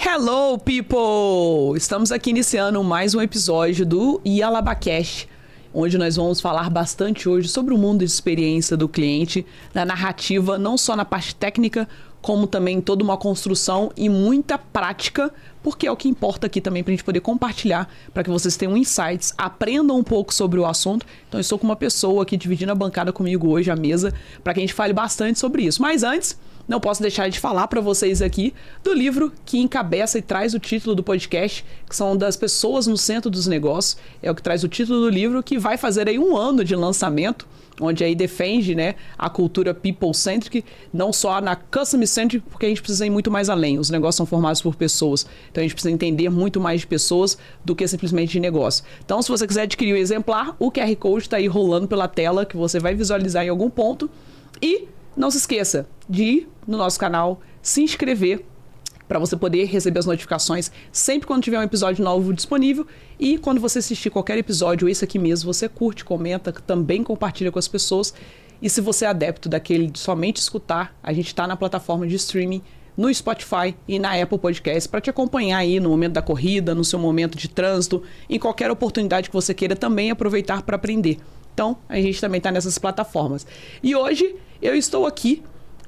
Hello, people! Estamos aqui iniciando mais um episódio do Ialabacast, onde nós vamos falar bastante hoje sobre o mundo de experiência do cliente, da narrativa, não só na parte técnica, como também toda uma construção e muita prática, porque é o que importa aqui também para a gente poder compartilhar, para que vocês tenham insights, aprendam um pouco sobre o assunto. Então eu estou com uma pessoa aqui dividindo a bancada comigo hoje, a mesa, para que a gente fale bastante sobre isso. Mas antes, não posso deixar de falar para vocês aqui do livro que encabeça e traz o título do podcast, que são das pessoas no centro dos negócios. É o que traz o título do livro, que vai fazer aí 1 ano de lançamento, onde aí defende, né, a cultura people-centric, não só na customer-centric, porque a gente precisa ir muito mais além. Os negócios são formados por pessoas, então a gente precisa entender muito mais de pessoas do que simplesmente de negócio. Então, se você quiser adquirir o exemplar, o QR Code está aí rolando pela tela, que você vai visualizar em algum ponto. E não se esqueça de ir no nosso canal, se inscrever, para você poder receber as notificações sempre quando tiver um episódio novo disponível. E quando você assistir qualquer episódio, esse aqui mesmo, você curte, comenta, também compartilha com as pessoas. E se você é adepto daquele de somente escutar, a gente está na plataforma de streaming, no Spotify e na Apple Podcast, para te acompanhar aí no momento da corrida, no seu momento de trânsito, em qualquer oportunidade que você queira também aproveitar para aprender. Então, a gente também está nessas plataformas. E hoje eu estou aqui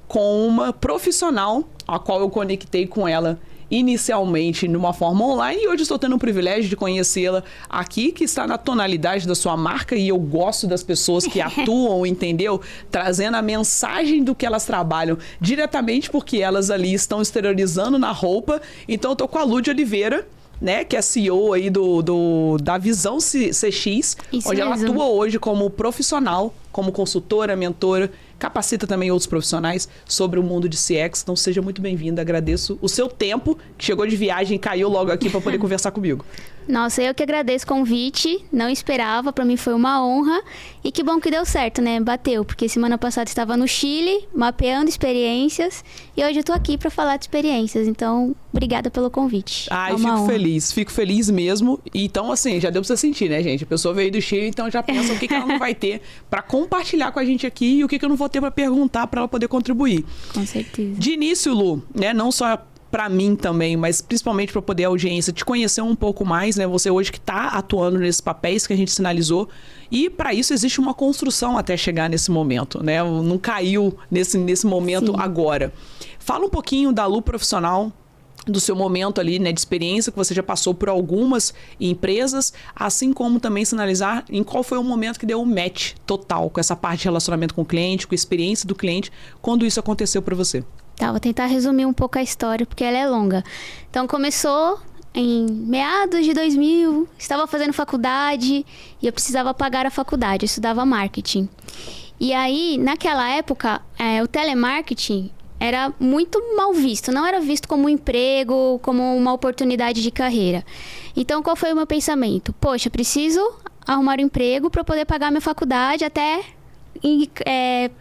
com uma profissional, a qual eu conectei com ela inicialmente numa forma online, e hoje estou tendo o privilégio de conhecê-la aqui, que está na tonalidade da sua marca, e eu gosto das pessoas que atuam, entendeu? Trazendo a mensagem do que elas trabalham diretamente, porque elas ali estão exteriorizando na roupa. Então eu tô com a Lu de Oliveira, né, que é CEO aí da Visão CX, isso onde mesmo. Ela atua hoje como profissional, como consultora, mentora, capacita também outros profissionais sobre o mundo de CX. Então seja muito bem-vinda, agradeço o seu tempo, que chegou de viagem e caiu logo aqui para poder conversar comigo. Nossa, eu que agradeço o convite, não esperava, para mim foi uma honra, e que bom que deu certo, né, bateu, porque semana passada estava no Chile, mapeando experiências, e hoje eu tô aqui para falar de experiências, então obrigada pelo convite. Ai, fico feliz mesmo. Então, assim, já deu pra você sentir, né, gente? A pessoa veio do Chile, então já pensa o que ela não vai ter para compartilhar com a gente aqui e o que eu não vou ter para perguntar para ela poder contribuir. Com certeza. De início, Lu, né, não só para mim também, mas principalmente para poder a audiência te conhecer um pouco mais, né? Você hoje que está atuando nesses papéis que a gente sinalizou, e para isso existe uma construção até chegar nesse momento, né? Não caiu nesse momento. Sim. Agora. Fala um pouquinho da Lu profissional, do seu momento ali, né, de experiência, que você já passou por algumas empresas, assim como também sinalizar em qual foi o momento que deu um match total com essa parte de relacionamento com o cliente, com a experiência do cliente, quando isso aconteceu para você. Tá, vou tentar resumir um pouco a história, porque ela é longa. Então, começou em meados de 2000, estava fazendo faculdade e eu precisava pagar a faculdade, eu estudava marketing. E aí, naquela época, o telemarketing era muito mal visto, não era visto como um emprego, como uma oportunidade de carreira. Então, qual foi o meu pensamento? Poxa, preciso arrumar um emprego para poder pagar minha faculdade até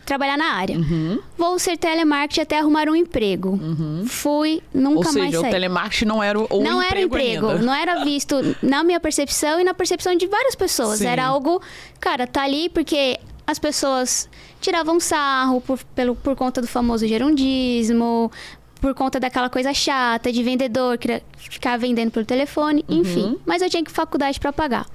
trabalhar na área. Uhum. Vou ser telemarketing até arrumar um emprego. Uhum. Fui, nunca mais saí. Ou seja, o telemarketing não era o não emprego era emprego, ainda. Não era visto na minha percepção e na percepção de várias pessoas. Sim. Era algo, cara, tá ali porque as pessoas tiravam sarro por conta do famoso gerundismo, por conta daquela coisa chata de vendedor que ficava vendendo pelo telefone, enfim. Mas eu tinha que faculdade para pagar.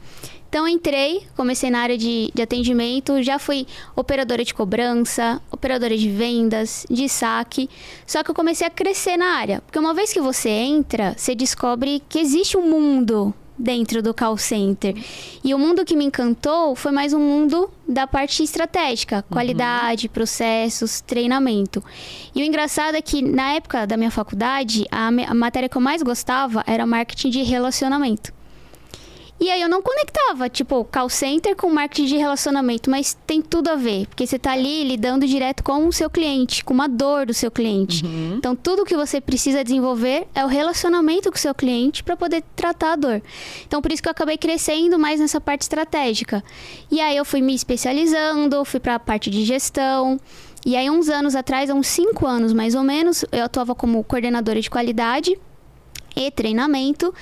Então, entrei, comecei na área de atendimento, já fui operadora de cobrança, operadora de vendas, de saque. Só que eu comecei a crescer na área. Porque uma vez que você entra, você descobre que existe um mundo dentro do call center. E o mundo que me encantou foi mais um mundo da parte estratégica, qualidade, processos, treinamento. E o engraçado é que, na época da minha faculdade, a matéria que eu mais gostava era marketing de relacionamento. E aí eu não conectava, tipo, call center com marketing de relacionamento, mas tem tudo a ver, porque você tá ali lidando direto com o seu cliente, com uma dor do seu cliente. Então, tudo que você precisa desenvolver é o relacionamento com o seu cliente para poder tratar a dor. Então, por isso que eu acabei crescendo mais nessa parte estratégica. E aí eu fui me especializando, fui para a parte de gestão. E aí, uns anos atrás, há uns 5 anos mais ou menos, eu atuava como coordenadora de qualidade e treinamento.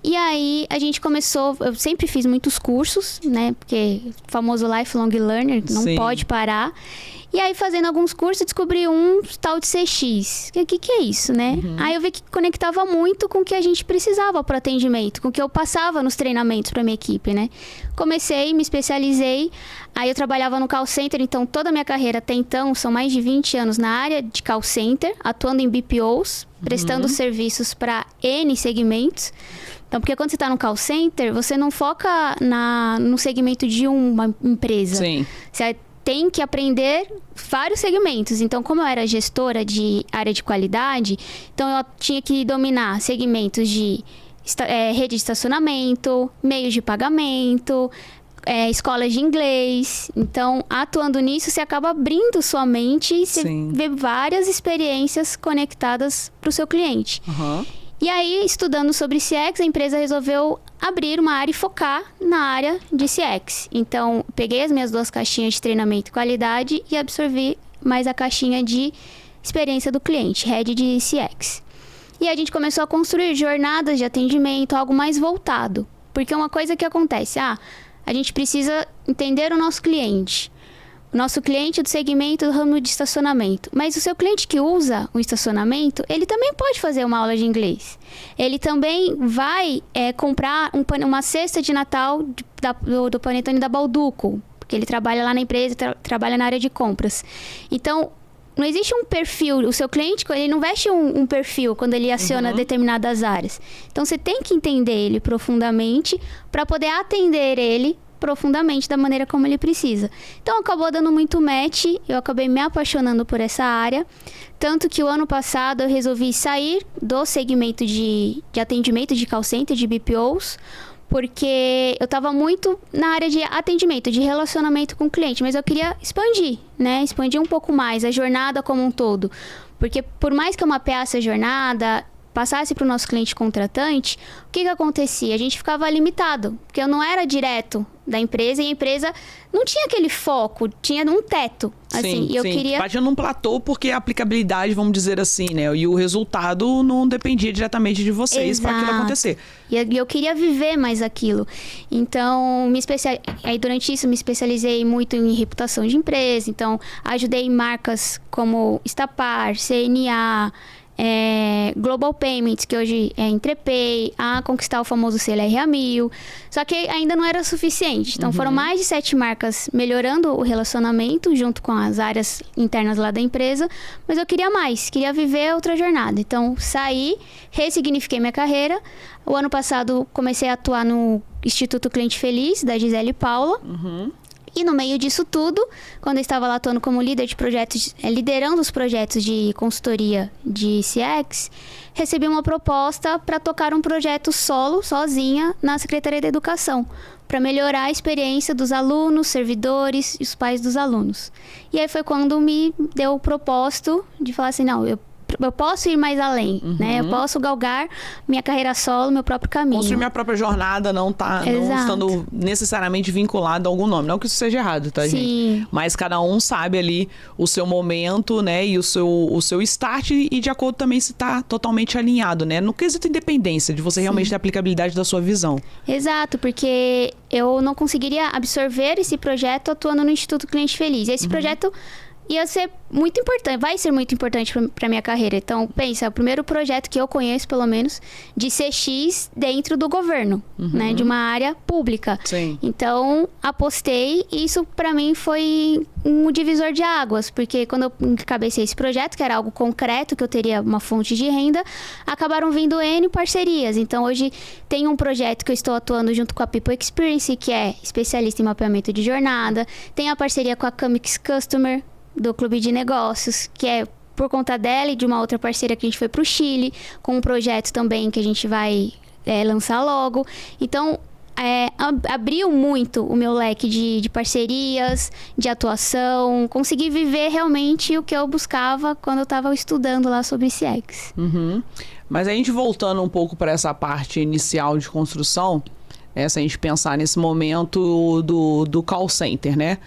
E aí a gente começou, eu sempre fiz muitos cursos, né? Porque o famoso lifelong learner, não Sim. pode parar. E aí, fazendo alguns cursos, descobri um tal de CX. O que é isso, né? Aí eu vi que conectava muito com o que a gente precisava para atendimento, com o que eu passava nos treinamentos para minha equipe, né? Comecei, me especializei. Aí eu trabalhava no call center, então toda a minha carreira até então são mais de 20 anos na área de call center, atuando em BPOs, prestando serviços para N segmentos. Então, porque quando você está no call center, você não foca no segmento de uma empresa. Sim. Você tem que aprender vários segmentos. Então, como eu era gestora de área de qualidade, então eu tinha que dominar segmentos de rede de estacionamento, meios de pagamento, escolas de inglês. Então, atuando nisso, você acaba abrindo sua mente e você vê várias experiências conectadas para o seu cliente. E aí, estudando sobre CX, a empresa resolveu abrir uma área e focar na área de CX. Então, peguei as minhas 2 caixinhas de treinamento e qualidade e absorvi mais a caixinha de experiência do cliente, Head de CX. E a gente começou a construir jornadas de atendimento, algo mais voltado. Porque uma coisa que acontece, a gente precisa entender o nosso cliente. O nosso cliente é do segmento do ramo de estacionamento. Mas o seu cliente que usa o estacionamento, ele também pode fazer uma aula de inglês. Ele também vai comprar uma cesta de Natal do Panetone da Balduco, porque ele trabalha lá na empresa, trabalha na área de compras. Então, não existe um perfil. O seu cliente, ele não veste um perfil quando ele aciona determinadas áreas. Então, você tem que entender ele profundamente para poder atender ele profundamente da maneira como ele precisa. Então, acabou dando muito match, eu acabei me apaixonando por essa área, tanto que o ano passado eu resolvi sair do segmento de atendimento de call center, de BPOs, porque eu estava muito na área de atendimento, de relacionamento com o cliente, mas eu queria expandir, né? Expandir um pouco mais a jornada como um todo, porque por mais que eu mapeasse a jornada, passasse para o nosso cliente contratante, o que acontecia? A gente ficava limitado, porque eu não era direto da empresa e a empresa não tinha aquele foco, tinha um teto. Assim, sim, e eu queria... Batia num platô porque a aplicabilidade, vamos dizer assim, né? E o resultado não dependia diretamente de vocês para aquilo acontecer. E eu queria viver mais aquilo. Então, aí durante isso me especializei muito em reputação de empresa. Então, ajudei marcas como Estapar, CNA, Global Payments, que hoje é Entrepay, a conquistar o famoso CLRA1000. Só que ainda não era suficiente. Então, foram mais de 7 marcas melhorando o relacionamento junto com as áreas internas lá da empresa. Mas eu queria mais, queria viver outra jornada. Então, saí, ressignifiquei minha carreira. O ano passado, comecei a atuar no Instituto Cliente Feliz, da Gisele Paula. E no meio disso tudo, quando eu estava lá atuando como líder de projetos, liderando os projetos de consultoria de CX, recebi uma proposta para tocar um projeto solo, sozinha, na Secretaria da Educação, para melhorar a experiência dos alunos, servidores e os pais dos alunos. E aí foi quando me deu o propósito de falar assim, não, eu posso ir mais além, né? Eu posso galgar minha carreira solo, meu próprio caminho. Construir minha própria jornada, não estando necessariamente vinculado a algum nome. Não que isso seja errado, tá, gente? Mas cada um sabe ali o seu momento, né? E o seu start e de acordo também se tá totalmente alinhado, né? No quesito independência, de você realmente ter a aplicabilidade da sua visão. Exato, porque eu não conseguiria absorver esse projeto atuando no Instituto Cliente Feliz. Esse projeto ia ser muito importante, vai ser muito importante para minha carreira. Então, pensa, é o primeiro projeto que eu conheço, pelo menos, de CX dentro do governo, né? De uma área pública. Sim. Então, apostei e isso para mim foi um divisor de águas, porque quando eu encabecei esse projeto, que era algo concreto, que eu teria uma fonte de renda, acabaram vindo N parcerias. Então, hoje tem um projeto que eu estou atuando junto com a People Experience, que é especialista em mapeamento de jornada. Tem a parceria com a Camix Customer, do Clube de Negócios, que é por conta dela e de uma outra parceira que a gente foi para o Chile, com um projeto também que a gente vai lançar logo. Então, abriu muito o meu leque de parcerias, de atuação, consegui viver realmente o que eu buscava quando eu estava estudando lá sobre CX. Mas a gente voltando um pouco para essa parte inicial de construção, se a gente pensar nesse momento do call center, né?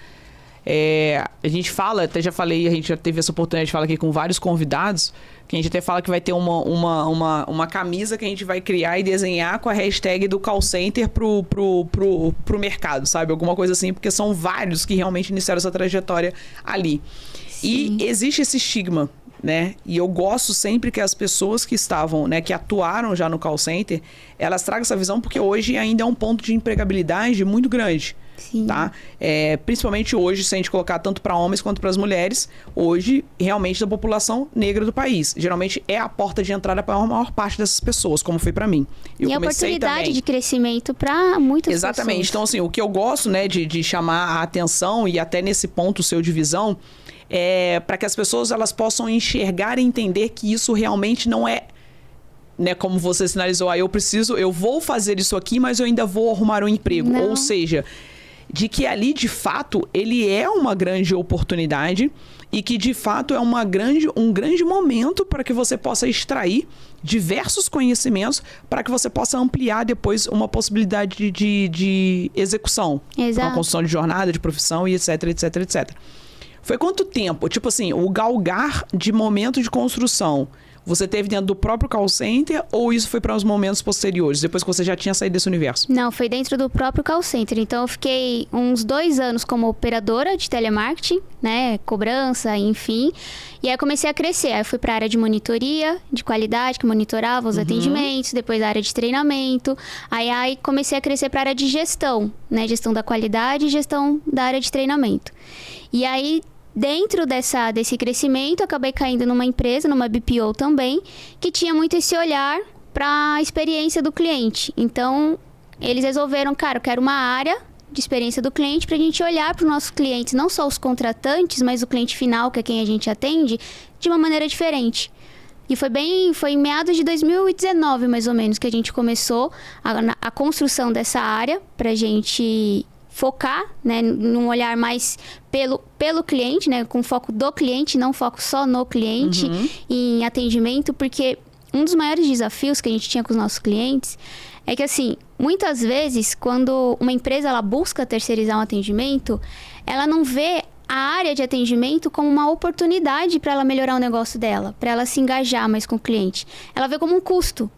A gente fala, até já falei, a gente já teve essa oportunidade de falar aqui com vários convidados, que a gente até fala que vai ter uma camisa que a gente vai criar e desenhar com a hashtag do call center pro mercado, sabe? Alguma coisa assim, porque são vários que realmente iniciaram essa trajetória ali. Sim. E existe esse estigma, né? E eu gosto sempre que as pessoas que estavam, né, que atuaram já no call center, elas tragam essa visão, porque hoje ainda é um ponto de empregabilidade muito grande. Sim. Tá? Principalmente hoje, se a gente colocar tanto para homens quanto para as mulheres, hoje, realmente, da população negra do país. Geralmente é a porta de entrada para a maior parte dessas pessoas, como foi para mim. E a oportunidade também de crescimento para muitas pessoas. Exatamente. Então, assim, o que eu gosto, né, de chamar a atenção, e até nesse ponto seu de visão, para que as pessoas elas possam enxergar e entender que isso realmente não é, né, como você sinalizou, eu vou fazer isso aqui, mas eu ainda vou arrumar um emprego. Não. Ou seja, de que ali, de fato, ele é uma grande oportunidade e que, de fato, é um grande momento para que você possa extrair diversos conhecimentos para que você possa ampliar depois uma possibilidade de execução. Exato. Uma construção de jornada, de profissão e etc, etc, etc. Foi quanto tempo? Tipo assim, o galgar de momento de construção, você teve dentro do próprio call center ou isso foi para os momentos posteriores, depois que você já tinha saído desse universo? Não, foi dentro do próprio call center. Então, eu fiquei uns 2 anos como operadora de telemarketing, né? Cobrança, enfim. E aí, eu comecei a crescer. Aí, eu fui para a área de monitoria, de qualidade, que monitorava os atendimentos. Depois, a área de treinamento. Aí comecei a crescer para a área de gestão, né? Gestão da qualidade e gestão da área de treinamento. E aí, dentro desse crescimento, eu acabei caindo numa empresa, numa BPO também, que tinha muito esse olhar para a experiência do cliente. Então, eles resolveram, cara, eu quero uma área de experiência do cliente para a gente olhar para os nossos clientes, não só os contratantes, mas o cliente final, que é quem a gente atende, de uma maneira diferente. E foi em meados de 2019, mais ou menos, que a gente começou a construção dessa área para a gente focar, né, num olhar mais pelo cliente, né, com foco do cliente, não foco só no cliente, em atendimento, porque um dos maiores desafios que a gente tinha com os nossos clientes é que, assim, muitas vezes, quando uma empresa ela busca terceirizar um atendimento, ela não vê a área de atendimento como uma oportunidade para ela melhorar o negócio dela, para ela se engajar mais com o cliente. Ela vê como um custo.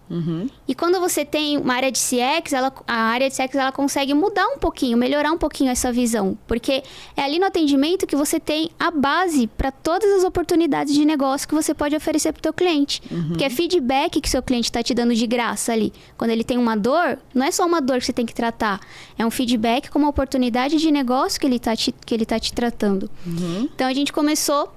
E quando você tem uma área de CX, a área de CX ela consegue mudar um pouquinho, melhorar um pouquinho essa visão. Porque é ali no atendimento que você tem a base para todas as oportunidades de negócio que você pode oferecer para o teu cliente. Porque é feedback que seu cliente está te dando de graça ali. Quando ele tem uma dor, não é só uma dor que você tem que tratar. É um feedback como uma oportunidade de negócio que ele tá te tratando. Então, a gente começou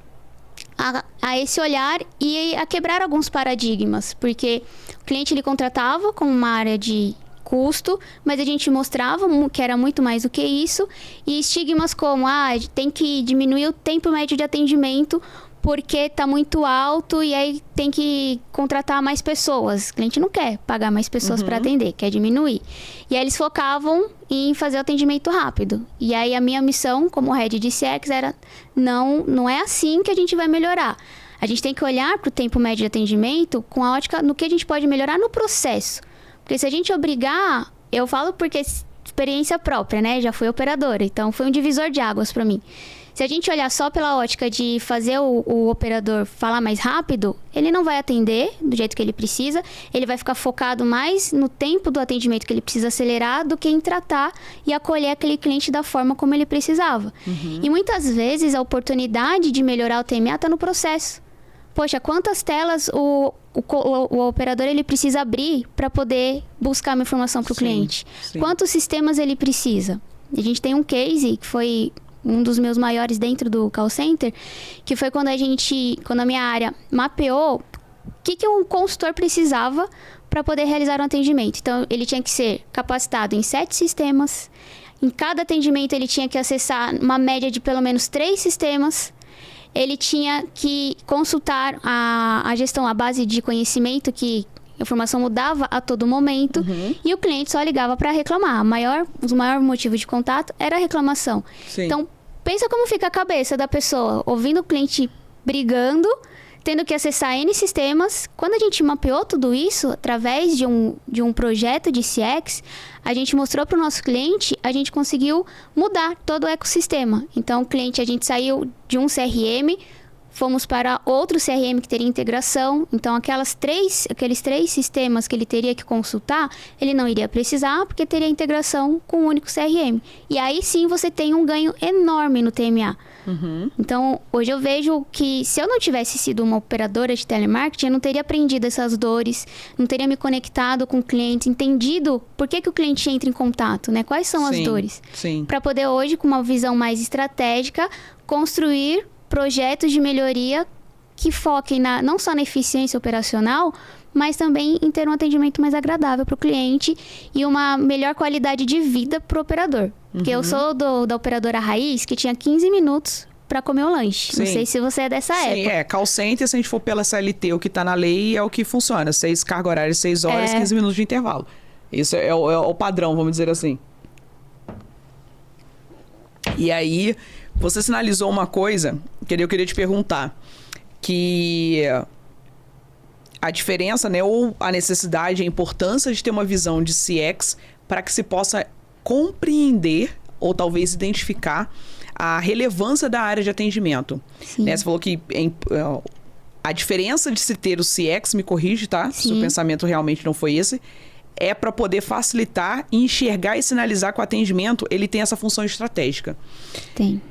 a esse olhar e a quebrar alguns paradigmas, porque o cliente ele contratava com uma área de custo, mas a gente mostrava que era muito mais do que isso, e estigmas como, tem que diminuir o tempo médio de atendimento porque está muito alto e aí tem que contratar mais pessoas. O cliente não quer pagar mais pessoas para atender, quer diminuir. E aí eles focavam em fazer o atendimento rápido. E aí a minha missão como head de CX era, não é assim que a gente vai melhorar. A gente tem que olhar para o tempo médio de atendimento com a ótica no que a gente pode melhorar no processo. Porque se a gente obrigar, eu falo porque experiência própria, né? Já fui operadora, então foi um divisor de águas para mim. Se a gente olhar só pela ótica de fazer o operador falar mais rápido, ele não vai atender do jeito que ele precisa, ele vai ficar focado mais no tempo do atendimento que ele precisa acelerar do que em tratar e acolher aquele cliente da forma como ele precisava. E muitas vezes a oportunidade de melhorar o TMA está no processo. Poxa, quantas telas o operador ele precisa abrir para poder buscar uma informação para o cliente? Sim. Quantos sistemas ele precisa? A gente tem um case que foi um dos meus maiores dentro do call center, que foi quando a minha área mapeou o que um consultor precisava para poder realizar um atendimento. Então, ele tinha que ser capacitado em 7 sistemas. Em cada atendimento, ele tinha que acessar uma média de pelo menos 3 sistemas. Ele tinha que consultar a gestão, a base de conhecimento, que a informação mudava a todo momento. E o cliente só ligava para reclamar. O maior motivo de contato era a reclamação. Sim. Então, pensa como fica a cabeça da pessoa ouvindo o cliente brigando, tendo que acessar N sistemas. Quando a gente mapeou tudo isso, através de um projeto de CX, a gente mostrou para o nosso cliente, a gente conseguiu mudar todo o ecossistema. Então, o cliente, a gente saiu de um CRM, fomos para outro CRM que teria integração. Então, aqueles três sistemas que ele teria que consultar, ele não iria precisar, porque teria integração com um único CRM. E aí sim você tem um ganho enorme no TMA. Uhum. Então, hoje eu vejo que se eu não tivesse sido uma operadora de telemarketing, eu não teria aprendido essas dores, não teria me conectado com o cliente, entendido por que o cliente entra em contato, né? Quais são as dores. Para poder hoje, com uma visão mais estratégica, construir projetos de melhoria que foquem não só na eficiência operacional, mas também em ter um atendimento mais agradável para o cliente e uma melhor qualidade de vida para o operador. Porque eu sou da operadora raiz, que tinha 15 minutos para comer o lanche. Sim. Não sei se você é dessa época. Call center, se a gente for pela CLT, o que está na lei é o que funciona. 6 carga horária, 6 horas, 15 minutos de intervalo. Isso é o padrão, vamos dizer assim. E aí, você sinalizou uma coisa que eu queria te perguntar, que a diferença, né, ou a necessidade, a importância de ter uma visão de CX para que se possa compreender ou talvez identificar a relevância da área de atendimento. Né? Você falou que a diferença de se ter o CX, me corrige, tá? Sim. Se o pensamento realmente não foi esse, é para poder facilitar, enxergar e sinalizar que o atendimento ele tem essa função estratégica. Tem.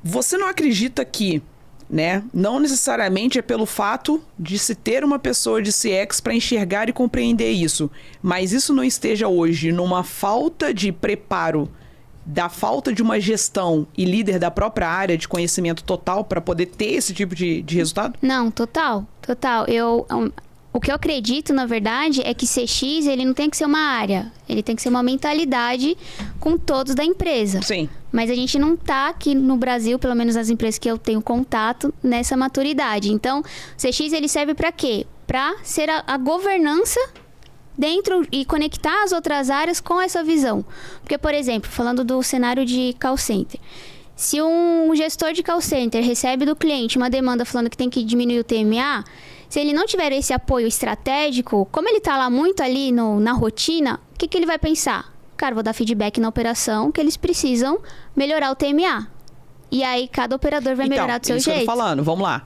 Você não acredita que, né, não necessariamente é pelo fato de se ter uma pessoa de CX para enxergar e compreender isso, mas isso não esteja hoje numa falta de preparo, da falta de uma gestão e líder da própria área de conhecimento total para poder ter esse tipo de resultado? Não, total. O que eu acredito, na verdade, é que CX, ele não tem que ser uma área. Ele tem que ser uma mentalidade com todos da empresa. Sim. Mas a gente não tá aqui no Brasil, pelo menos nas empresas que eu tenho contato, nessa maturidade. Então, o CX, ele serve para quê? Para ser a governança dentro e conectar as outras áreas com essa visão. Porque, por exemplo, falando do cenário de call center. Se um gestor de call center recebe do cliente uma demanda falando que tem que diminuir o TMA... Se ele não tiver esse apoio estratégico, como ele está lá muito ali na rotina, o que ele vai pensar? Cara, vou dar feedback na operação que eles precisam melhorar o TMA. E aí, cada operador vai melhorar do seu jeito. Isso que eu tô falando, vamos lá.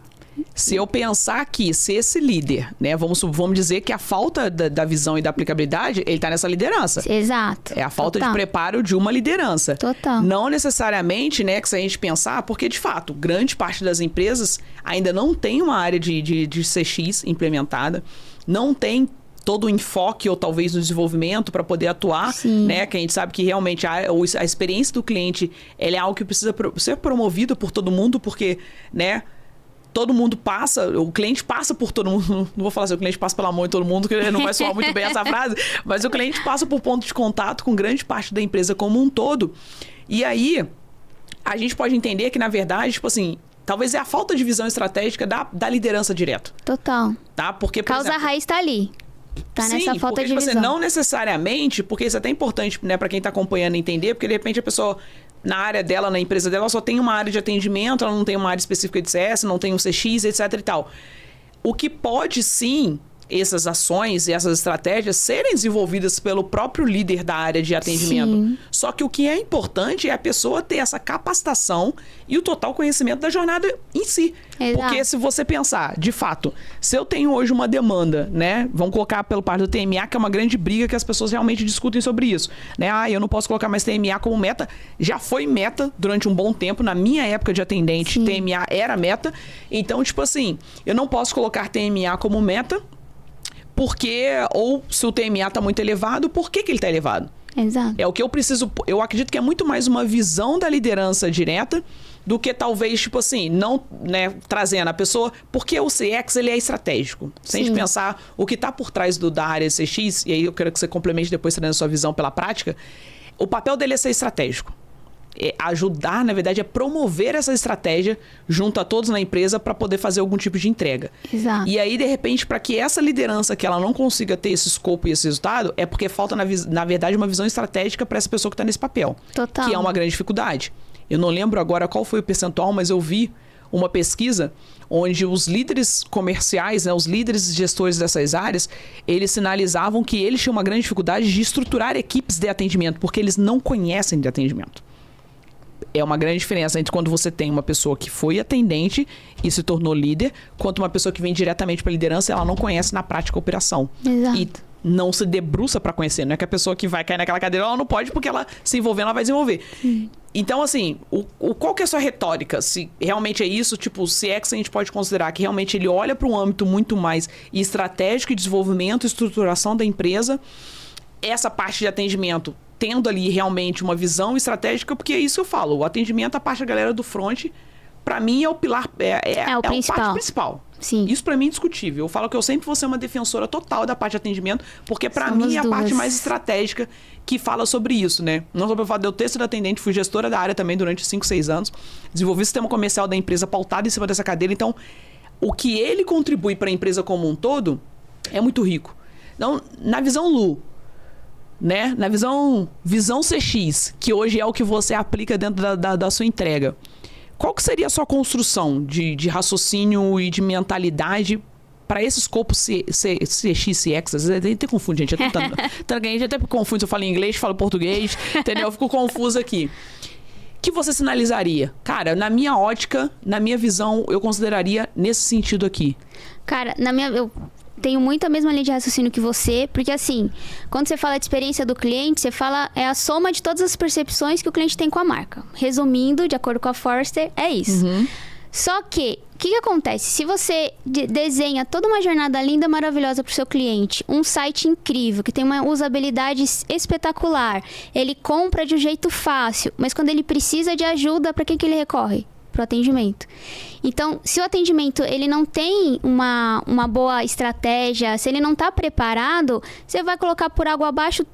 Se eu pensar aqui, se esse líder, né, vamos dizer que a falta da visão e da aplicabilidade, ele tá nessa liderança. Exato. É a falta de preparo de uma liderança. Total. Não necessariamente, né, que se a gente pensar, porque de fato, grande parte das empresas ainda não tem uma área de CX implementada, não tem todo o enfoque ou talvez no desenvolvimento para poder atuar, né? Que a gente sabe que realmente a experiência do cliente, ela é algo que precisa ser promovido por todo mundo, porque, né, todo mundo passa, o cliente passa por todo mundo, não vou falar assim, o cliente passa pela mão de todo mundo, que não vai soar muito bem essa frase, mas o cliente passa por ponto de contato com grande parte da empresa como um todo. E aí, a gente pode entender que, na verdade, tipo assim, talvez é a falta de visão estratégica da liderança direto. Total. Tá? Porque, por causa exemplo, raiz tá ali. Tá nessa falta de visão. Não necessariamente, porque isso é até importante, né, para quem tá acompanhando entender, porque de repente a pessoa, na área dela, na empresa dela, só tem uma área de atendimento, ela não tem uma área específica de CS, não tem um CX, etc e tal. O que pode sim, essas ações e essas estratégias serem desenvolvidas pelo próprio líder da área de atendimento. Sim. Só que o que é importante é a pessoa ter essa capacitação e o total conhecimento da jornada em si. Exato. Porque se você pensar, de fato, se eu tenho hoje uma demanda, né? Vamos colocar pelo parte do TMA, que é uma grande briga que as pessoas realmente discutem sobre isso. Né? Eu não posso colocar mais TMA como meta. Já foi meta durante um bom tempo. Na minha época de atendente, sim, TMA era meta. Então, tipo assim, eu não posso colocar TMA como meta, porque, ou se o TMA está muito elevado, por que ele está elevado? Exato. É o que eu preciso, eu acredito que é muito mais uma visão da liderança direta do que talvez, tipo assim, não, né, trazendo a pessoa, porque o CX, ele é estratégico. Se a gente pensar o que está por trás da área CX, e aí eu quero que você complemente depois trazendo a sua visão pela prática, o papel dele é ser estratégico. É ajudar, na verdade, é promover essa estratégia junto a todos na empresa para poder fazer algum tipo de entrega. Exato. E aí, de repente, para que essa liderança, que ela não consiga ter esse escopo e esse resultado, é porque falta, na verdade, uma visão estratégica para essa pessoa que está nesse papel. Total. Que é uma grande dificuldade. Eu não lembro agora qual foi o percentual, mas eu vi uma pesquisa onde os líderes comerciais, né, os líderes gestores dessas áreas, eles sinalizavam que eles tinham uma grande dificuldade de estruturar equipes de atendimento, porque eles não conhecem de atendimento. É uma grande diferença entre quando você tem uma pessoa que foi atendente e se tornou líder, quanto uma pessoa que vem diretamente para a liderança e ela não conhece na prática a operação. Exato. E não se debruça para conhecer. Não é que a pessoa que vai cair naquela cadeira, ela não pode, porque ela se envolvendo, ela vai desenvolver. Então, assim, qual que é a sua retórica? Se realmente é isso, tipo, se é que a gente pode considerar que realmente ele olha para um âmbito muito mais estratégico, de desenvolvimento e estruturação da empresa, essa parte de atendimento tendo ali realmente uma visão estratégica, porque é isso que eu falo, o atendimento, a parte da galera do front, para mim é o pilar, é o principal. parte principal. Sim. Isso para mim é indiscutível. Eu falo que eu sempre vou ser uma defensora total da parte de atendimento, porque para Somos mim é a duas. parte mais estratégica que fala sobre isso, né? Não só pelo fato de eu ter sido atendente, fui gestora da área também durante 5, 6 anos, desenvolvi o sistema comercial da empresa pautado em cima dessa cadeira, então o que ele contribui para a empresa como um todo é muito rico. Então, na visão Lu, né? Na visão CX, que hoje é o que você aplica dentro da sua entrega, qual que seria a sua construção de raciocínio e de mentalidade para esse escopo CX, CX? Às vezes até confunde, gente. A gente até confunde se eu falo em inglês, falo português, entendeu? Eu fico confusa aqui. Que você sinalizaria? Cara, na minha ótica, na minha visão, eu consideraria nesse sentido aqui. Cara, eu tenho muito a mesma linha de raciocínio que você, porque assim, quando você fala de experiência do cliente, você fala, é a soma de todas as percepções que o cliente tem com a marca. Resumindo, de acordo com a Forrester, é isso. Só que, o que acontece? Se você desenha toda uma jornada linda, maravilhosa para o seu cliente, um site incrível, que tem uma usabilidade espetacular, ele compra de um jeito fácil, mas quando ele precisa de ajuda, para que ele recorre? Para o atendimento. Então, se o atendimento ele não tem uma boa estratégia, se ele não está preparado, você vai colocar por água abaixo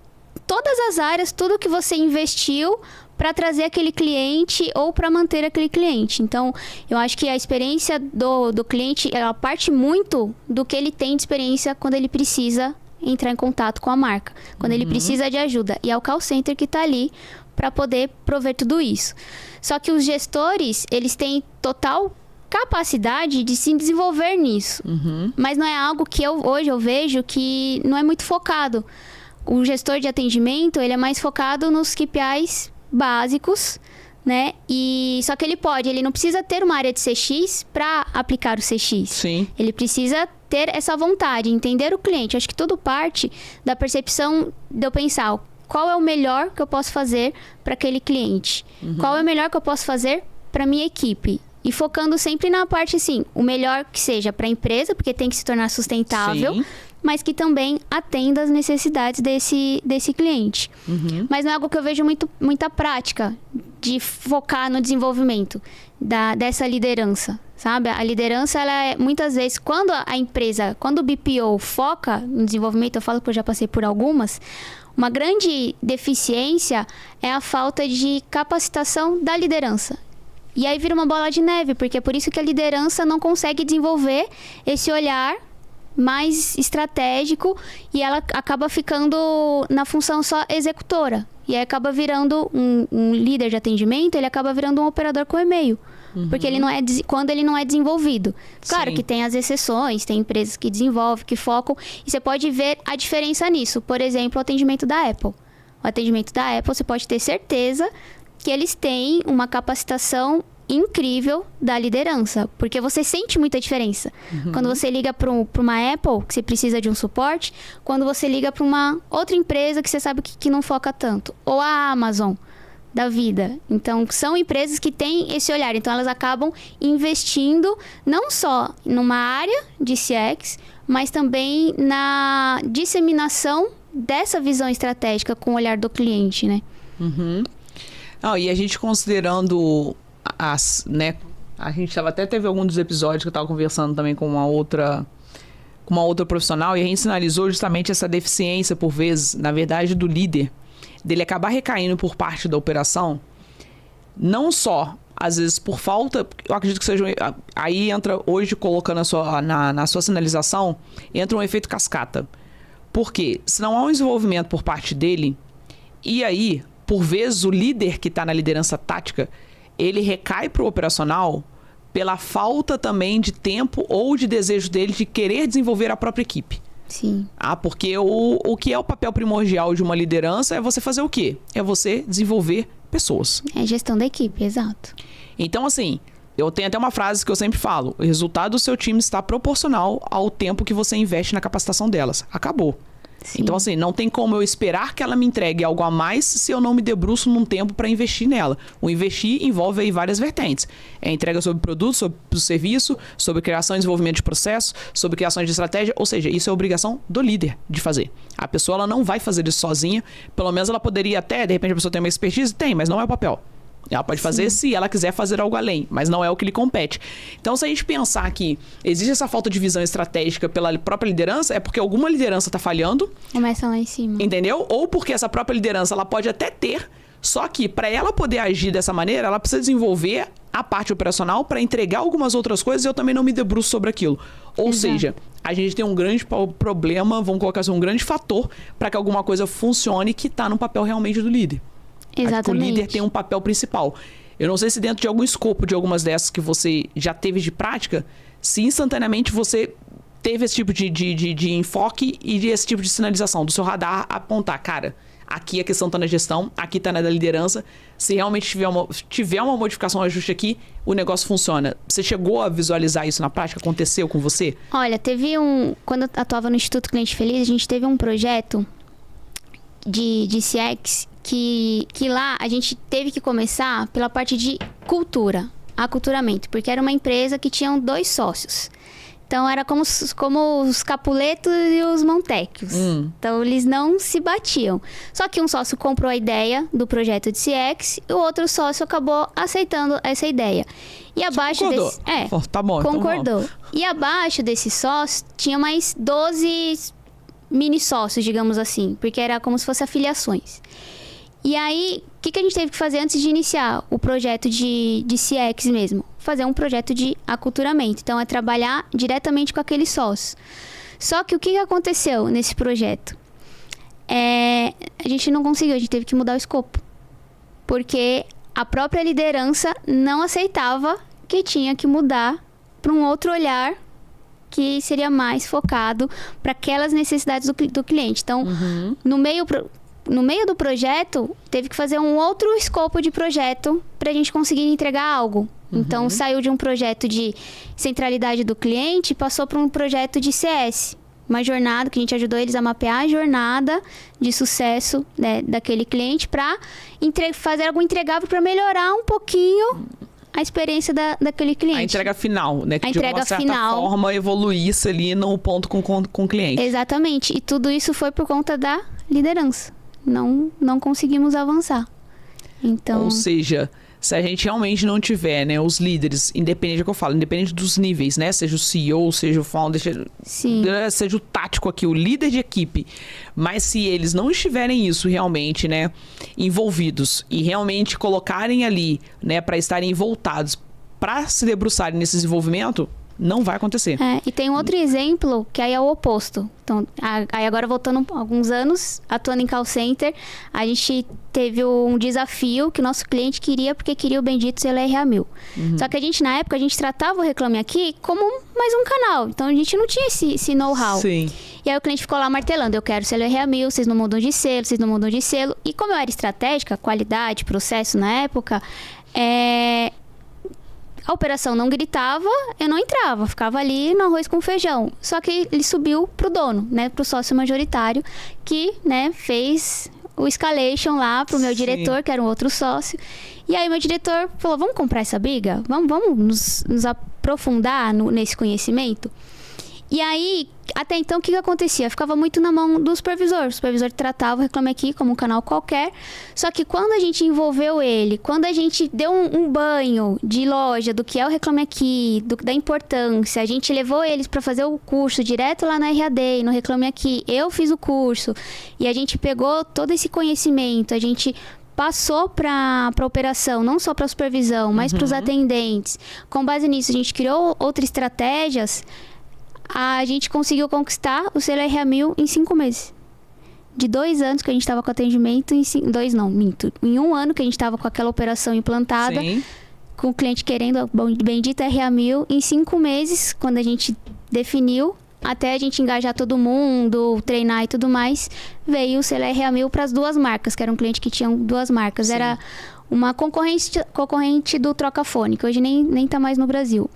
todas as áreas, tudo que você investiu para trazer aquele cliente ou para manter aquele cliente. Então, eu acho que a experiência do cliente, ela parte muito do que ele tem de experiência quando ele precisa entrar em contato com a marca, quando ele precisa de ajuda. E é o call center que está ali para poder prover tudo isso. Só que os gestores, eles têm total capacidade de se desenvolver nisso. Mas não é algo que hoje eu vejo que não é muito focado. O gestor de atendimento, ele é mais focado nos KPIs básicos, né? Só que ele não precisa ter uma área de CX para aplicar o CX. Sim. Ele precisa ter essa vontade, entender o cliente. Acho que tudo parte da percepção de eu pensar qual é o melhor que eu posso fazer para aquele cliente. Qual é o melhor que eu posso fazer para minha equipe. E focando sempre na parte, assim, o melhor que seja para a empresa, porque tem que se tornar sustentável, Sim. mas que também atenda às necessidades desse cliente. Mas não é algo que eu vejo muita prática de focar no desenvolvimento dessa liderança, sabe? A liderança, ela é, muitas vezes, quando o BPO foca no desenvolvimento, eu falo que eu já passei por algumas, uma grande deficiência é a falta de capacitação da liderança. E aí vira uma bola de neve, porque é por isso que a liderança não consegue desenvolver esse olhar mais estratégico e ela acaba ficando na função só executora. E aí acaba virando um líder de atendimento, ele acaba virando um operador com e-mail. Porque quando ele não é desenvolvido. Claro Sim. que tem as exceções, tem empresas que desenvolvem, que focam, e você pode ver a diferença nisso. Por exemplo, o atendimento da Apple. O atendimento da Apple, você pode ter certeza que eles têm uma capacitação incrível da liderança, porque você sente muita diferença. Quando você liga para uma Apple, que você precisa de um suporte, quando você liga para uma outra empresa que você sabe que não foca tanto. Ou a Amazon da vida. Então, são empresas que têm esse olhar. Então, elas acabam investindo não só numa área de CX, mas também na disseminação dessa visão estratégica com o olhar do cliente, né? E a gente considerando né? A gente até teve alguns dos episódios que eu estava conversando também com uma outra profissional, e a gente sinalizou justamente essa deficiência, por vezes, na verdade, do líder, dele acabar recaindo por parte da operação, não só, às vezes, por falta, eu acredito que seja, aí entra, hoje, colocando na sua sinalização, entra um efeito cascata. Por quê? Se não há um desenvolvimento por parte dele, e aí, por vezes, o líder que está na liderança tática, ele recai para o operacional pela falta também de tempo ou de desejo dele de querer desenvolver a própria equipe. Sim. Porque o que é o papel primordial de uma liderança é você fazer o quê? É você desenvolver pessoas. É gestão da equipe, exato. Então, assim, eu tenho até uma frase que eu sempre falo: o resultado do seu time está proporcional ao tempo que você investe na capacitação delas. Acabou. Sim. Então, assim, não tem como eu esperar que ela me entregue algo a mais se eu não me debruço num tempo para investir nela. O investir envolve aí várias vertentes. É entrega sobre produto, sobre serviço, sobre criação e desenvolvimento de processo, sobre criação de estratégia. Ou seja, isso é obrigação do líder de fazer. A pessoa ela não vai fazer isso sozinha. Pelo menos ela poderia até, de repente a pessoa tem uma expertise? Tem, mas não é o papel. Ela pode fazer se ela quiser fazer algo além, mas não é o que lhe compete. Então, se a gente pensar que existe essa falta de visão estratégica pela própria liderança, é porque alguma liderança está falhando. Começa lá em cima. Entendeu? Ou porque essa própria liderança ela pode até ter, só que para ela poder agir dessa maneira, ela precisa desenvolver a parte operacional para entregar algumas outras coisas e eu também não me debruço sobre aquilo. Ou seja, a gente tem um grande problema, vamos colocar assim, um grande fator para que alguma coisa funcione que está no papel realmente do líder. Exatamente. O líder tem um papel principal. Eu não sei se dentro de algum escopo de algumas dessas que você já teve de prática, se instantaneamente você teve esse tipo de enfoque e esse tipo de sinalização do seu radar apontar, cara, aqui a questão está na gestão, aqui está na liderança. Se realmente tiver uma modificação, um ajuste aqui, o negócio funciona. Você chegou a visualizar isso na prática? Aconteceu com você? Olha, teve quando eu atuava no Instituto Cliente Feliz, a gente teve um projeto de CX que lá a gente teve que começar pela parte de cultura, aculturamento, porque era uma empresa que tinha 2 sócios. Então, era como os Capuletos e os Montecchios. Então, eles não se batiam. Só que um sócio comprou a ideia do projeto de CX e o outro sócio acabou aceitando essa ideia. E abaixo concordou? desse... Tá bom, concordou. Então e abaixo desse sócio, tinha mais 12 mini sócios, digamos assim. Porque era como se fossem afiliações. E aí, o que a gente teve que fazer antes de iniciar o projeto de CX mesmo? Fazer um projeto de aculturamento. Então, é trabalhar diretamente com aqueles sócios. Só que o que aconteceu nesse projeto? A gente não conseguiu, a gente teve que mudar o escopo. Porque a própria liderança não aceitava que tinha que mudar para um outro olhar que seria mais focado para aquelas necessidades do cliente. Então, no meio do projeto, teve que fazer um outro escopo de projeto para a gente conseguir entregar algo. Então, saiu de um projeto de centralidade do cliente e passou para um projeto de CS. Uma jornada que a gente ajudou eles a mapear a jornada de sucesso, né, daquele cliente para fazer algo entregável para melhorar um pouquinho a experiência daquele cliente. A entrega final, né? Que a entrega de uma certa final. forma evoluísse ali no ponto com o cliente. Exatamente. E tudo isso foi por conta da liderança. Não conseguimos avançar. Então... Ou seja, se a gente realmente não tiver, né, os líderes, independente do que eu falo, independente dos níveis, né, seja o CEO, seja o founder, seja o tático aqui, o líder de equipe, mas se eles não estiverem isso realmente, né, envolvidos e realmente colocarem ali, né, para estarem voltados para se debruçarem nesse desenvolvimento, não vai acontecer. E tem um outro exemplo que aí é o oposto. Então, aí agora voltando alguns anos, atuando em call center, a gente teve um desafio que o nosso cliente queria, porque queria o bendito CLRA1000. Só que a gente, na época, a gente tratava o Reclame Aqui como mais um canal. Então, a gente não tinha esse know-how. Sim. E aí o cliente ficou lá martelando, eu quero CLRA1000, vocês não mudam de selo, vocês não mudam de selo. E como eu era estratégica, qualidade, processo na época, a operação não gritava, eu não entrava, ficava ali no arroz com feijão. Só que ele subiu pro dono, né, pro sócio majoritário, que, né, fez o escalation lá pro meu diretor, que era um outro sócio. E aí meu diretor falou, vamos comprar essa briga? Vamos nos aprofundar nesse conhecimento? E aí, até então, o que acontecia? Ficava muito na mão do supervisor. O supervisor tratava o Reclame Aqui como um canal qualquer. Só que quando a gente envolveu ele, quando a gente deu um banho de loja do que é o Reclame Aqui, da importância, a gente levou eles para fazer o curso direto lá na RAD, no Reclame Aqui. Eu fiz o curso e a gente pegou todo esse conhecimento, a gente passou para a operação, não só para a supervisão, mas para os atendentes. Com base nisso, a gente criou outras estratégias. A gente conseguiu conquistar o CLRA1000 em 5 meses. De 2 anos que a gente estava com atendimento, em 1 ano que a gente estava com aquela operação implantada, com o cliente querendo a bendita RA1000 em 5 meses, quando a gente definiu, até a gente engajar todo mundo, treinar e tudo mais, veio o selo RA1000 para as 2 marcas, que era um cliente que tinha 2 marcas. Sim. Era uma concorrente do Trocafone, que hoje nem tá mais no Brasil.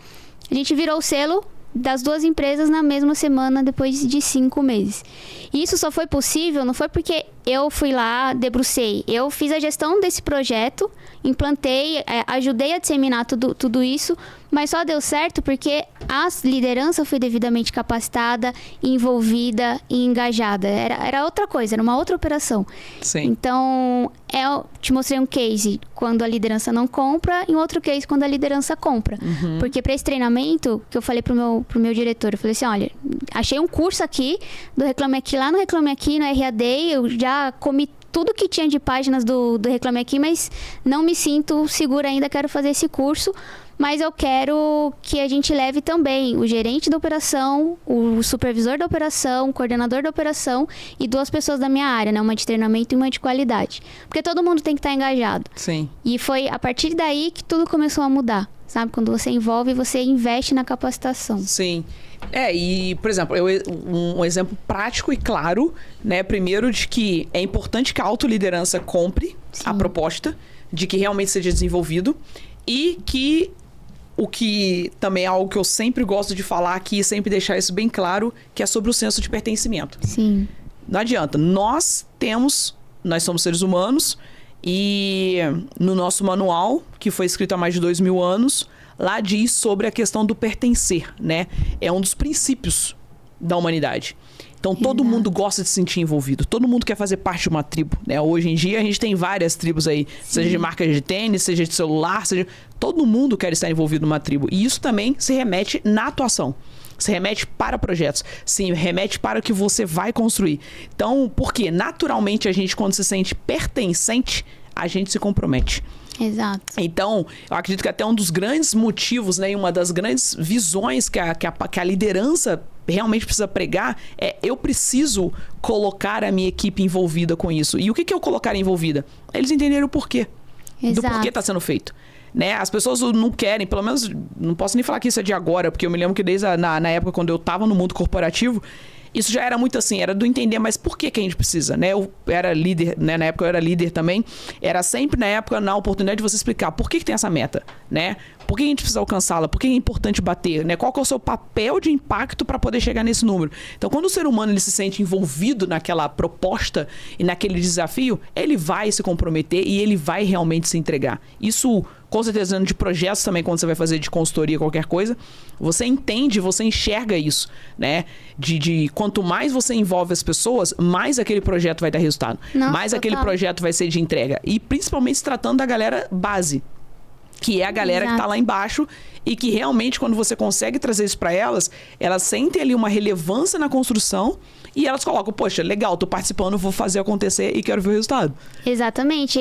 A gente virou o selo das 2 empresas na mesma semana, depois de 5 meses. E isso só foi possível, não foi porque eu fui lá, debrucei. Eu fiz a gestão desse projeto, implantei, ajudei a disseminar tudo isso, mas só deu certo porque a liderança foi devidamente capacitada, envolvida e engajada. Era outra coisa, era uma outra operação. Sim. Então, eu te mostrei um case quando a liderança não compra e um outro case quando a liderança compra. Uhum. Porque para esse treinamento, que eu falei pro meu diretor, eu falei assim, olha, achei um curso aqui do Reclame Aqui, lá no Reclame Aqui, no RAD, eu já comi tudo que tinha de páginas do Reclame Aqui, mas não me sinto segura ainda, quero fazer esse curso, mas eu quero que a gente leve também o gerente da operação, o supervisor da operação, o coordenador da operação e 2 pessoas da minha área, né? Uma de treinamento e uma de qualidade. Porque todo mundo tem que estar engajado. Sim. E foi a partir daí que tudo começou a mudar, sabe? Quando você envolve, você investe na capacitação. Sim. E, por exemplo, um exemplo prático e claro, né? Primeiro, de que é importante que a autoliderança compre Sim. a proposta, de que realmente seja desenvolvido e que o que também é algo que eu sempre gosto de falar aqui e sempre deixar isso bem claro, que é sobre o senso de pertencimento. Sim. Não adianta. Nós somos seres humanos e no nosso manual, que foi escrito há mais de 2000 anos, lá diz sobre a questão do pertencer, né? É um dos princípios da humanidade. Então, todo mundo gosta de se sentir envolvido. Todo mundo quer fazer parte de uma tribo, né? Hoje em dia, a gente tem várias tribos aí. Sim. Seja de marcas de tênis, seja de celular, seja... Todo mundo quer estar envolvido numa tribo. E isso também se remete na atuação. Se remete para projetos. Se remete para o que você vai construir. Então, por quê? Naturalmente, a gente, quando se sente pertencente, a gente se compromete. Exato. Então, eu acredito que até um dos grandes motivos, né, e uma das grandes visões que a liderança realmente precisa pregar é: eu preciso colocar a minha equipe envolvida com isso. E o que é eu colocar envolvida? Eles entenderem o porquê. Exato. Do porquê está sendo feito. Né? As pessoas não querem, pelo menos, não posso nem falar que isso é de agora, porque eu me lembro que desde na época quando eu estava no mundo corporativo, isso já era muito assim, era do entender, mas por que a gente precisa, né? Eu era líder, né? Na época eu era líder também, era sempre na época, na oportunidade de você explicar por que tem essa meta, né? Por que a gente precisa alcançá-la? Por que é importante bater, né? Qual que é o seu papel de impacto para poder chegar nesse número? Então, quando o ser humano ele se sente envolvido naquela proposta e naquele desafio, ele vai se comprometer e ele vai realmente se entregar. Isso, com certeza, de projetos também, quando você vai fazer de consultoria, qualquer coisa, você entende, você enxerga isso, né? De quanto mais você envolve as pessoas, mais aquele projeto vai dar resultado. Nossa, mais aquele projeto vai ser de entrega. E principalmente se tratando da galera base, que é a galera Exato. Que tá lá embaixo e que realmente, quando você consegue trazer isso para elas sentem ali uma relevância na construção e elas colocam, poxa, legal, tô participando, vou fazer acontecer e quero ver o resultado. Exatamente.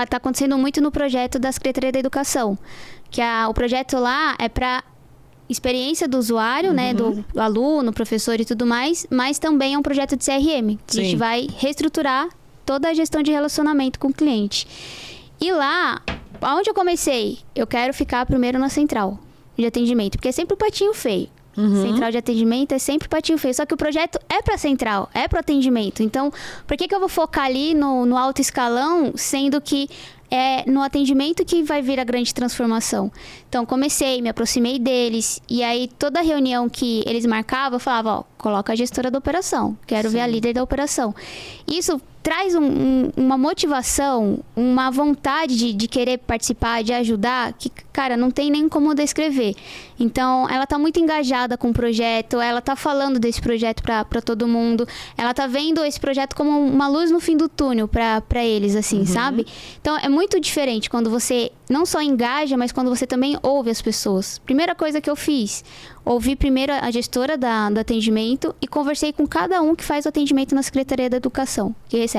Tá acontecendo muito no projeto da Secretaria da Educação, que o projeto lá é para experiência do usuário, né, do aluno, professor e tudo mais, mas também é um projeto de CRM, que Sim. a gente vai reestruturar toda a gestão de relacionamento com o cliente. E lá, onde eu comecei? Eu quero ficar primeiro na central de atendimento, porque é sempre o patinho feio. Central de atendimento é sempre patinho feio. Só que o projeto é para central, é para atendimento. Então, por que eu vou focar ali no alto escalão, sendo que é no atendimento que vai vir a grande transformação? Então, comecei, me aproximei deles. E aí, toda reunião que eles marcavam, eu falava, coloca a gestora da operação. Quero Sim. ver a líder da operação. Isso traz uma motivação, uma vontade de querer participar, de ajudar, que, cara, não tem nem como descrever. Então, ela tá muito engajada com o projeto, ela tá falando desse projeto para todo mundo, ela tá vendo esse projeto como uma luz no fim do túnel para eles, assim, sabe? Então, é muito diferente quando você não só engaja, mas quando você também ouve as pessoas. Primeira coisa que eu fiz, ouvi primeiro a gestora do atendimento e conversei com cada um que faz o atendimento na Secretaria da Educação, que recebe.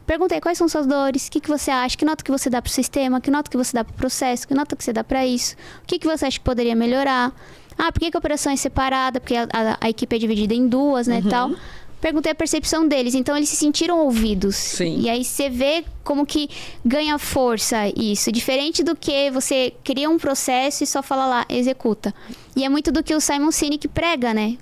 Perguntei quais são suas dores, o que você acha, que nota que você dá para o sistema, que nota que você dá para o processo, que nota que você dá para isso, o que você acha que poderia melhorar. Por que a operação é separada? Porque a equipe é dividida em duas, né, tal. perguntei a percepção deles. Então, eles se sentiram ouvidos. Sim. E aí, você vê como que ganha força isso. Diferente do que você cria um processo e só fala lá, executa. E é muito do que o Simon Sinek prega, né?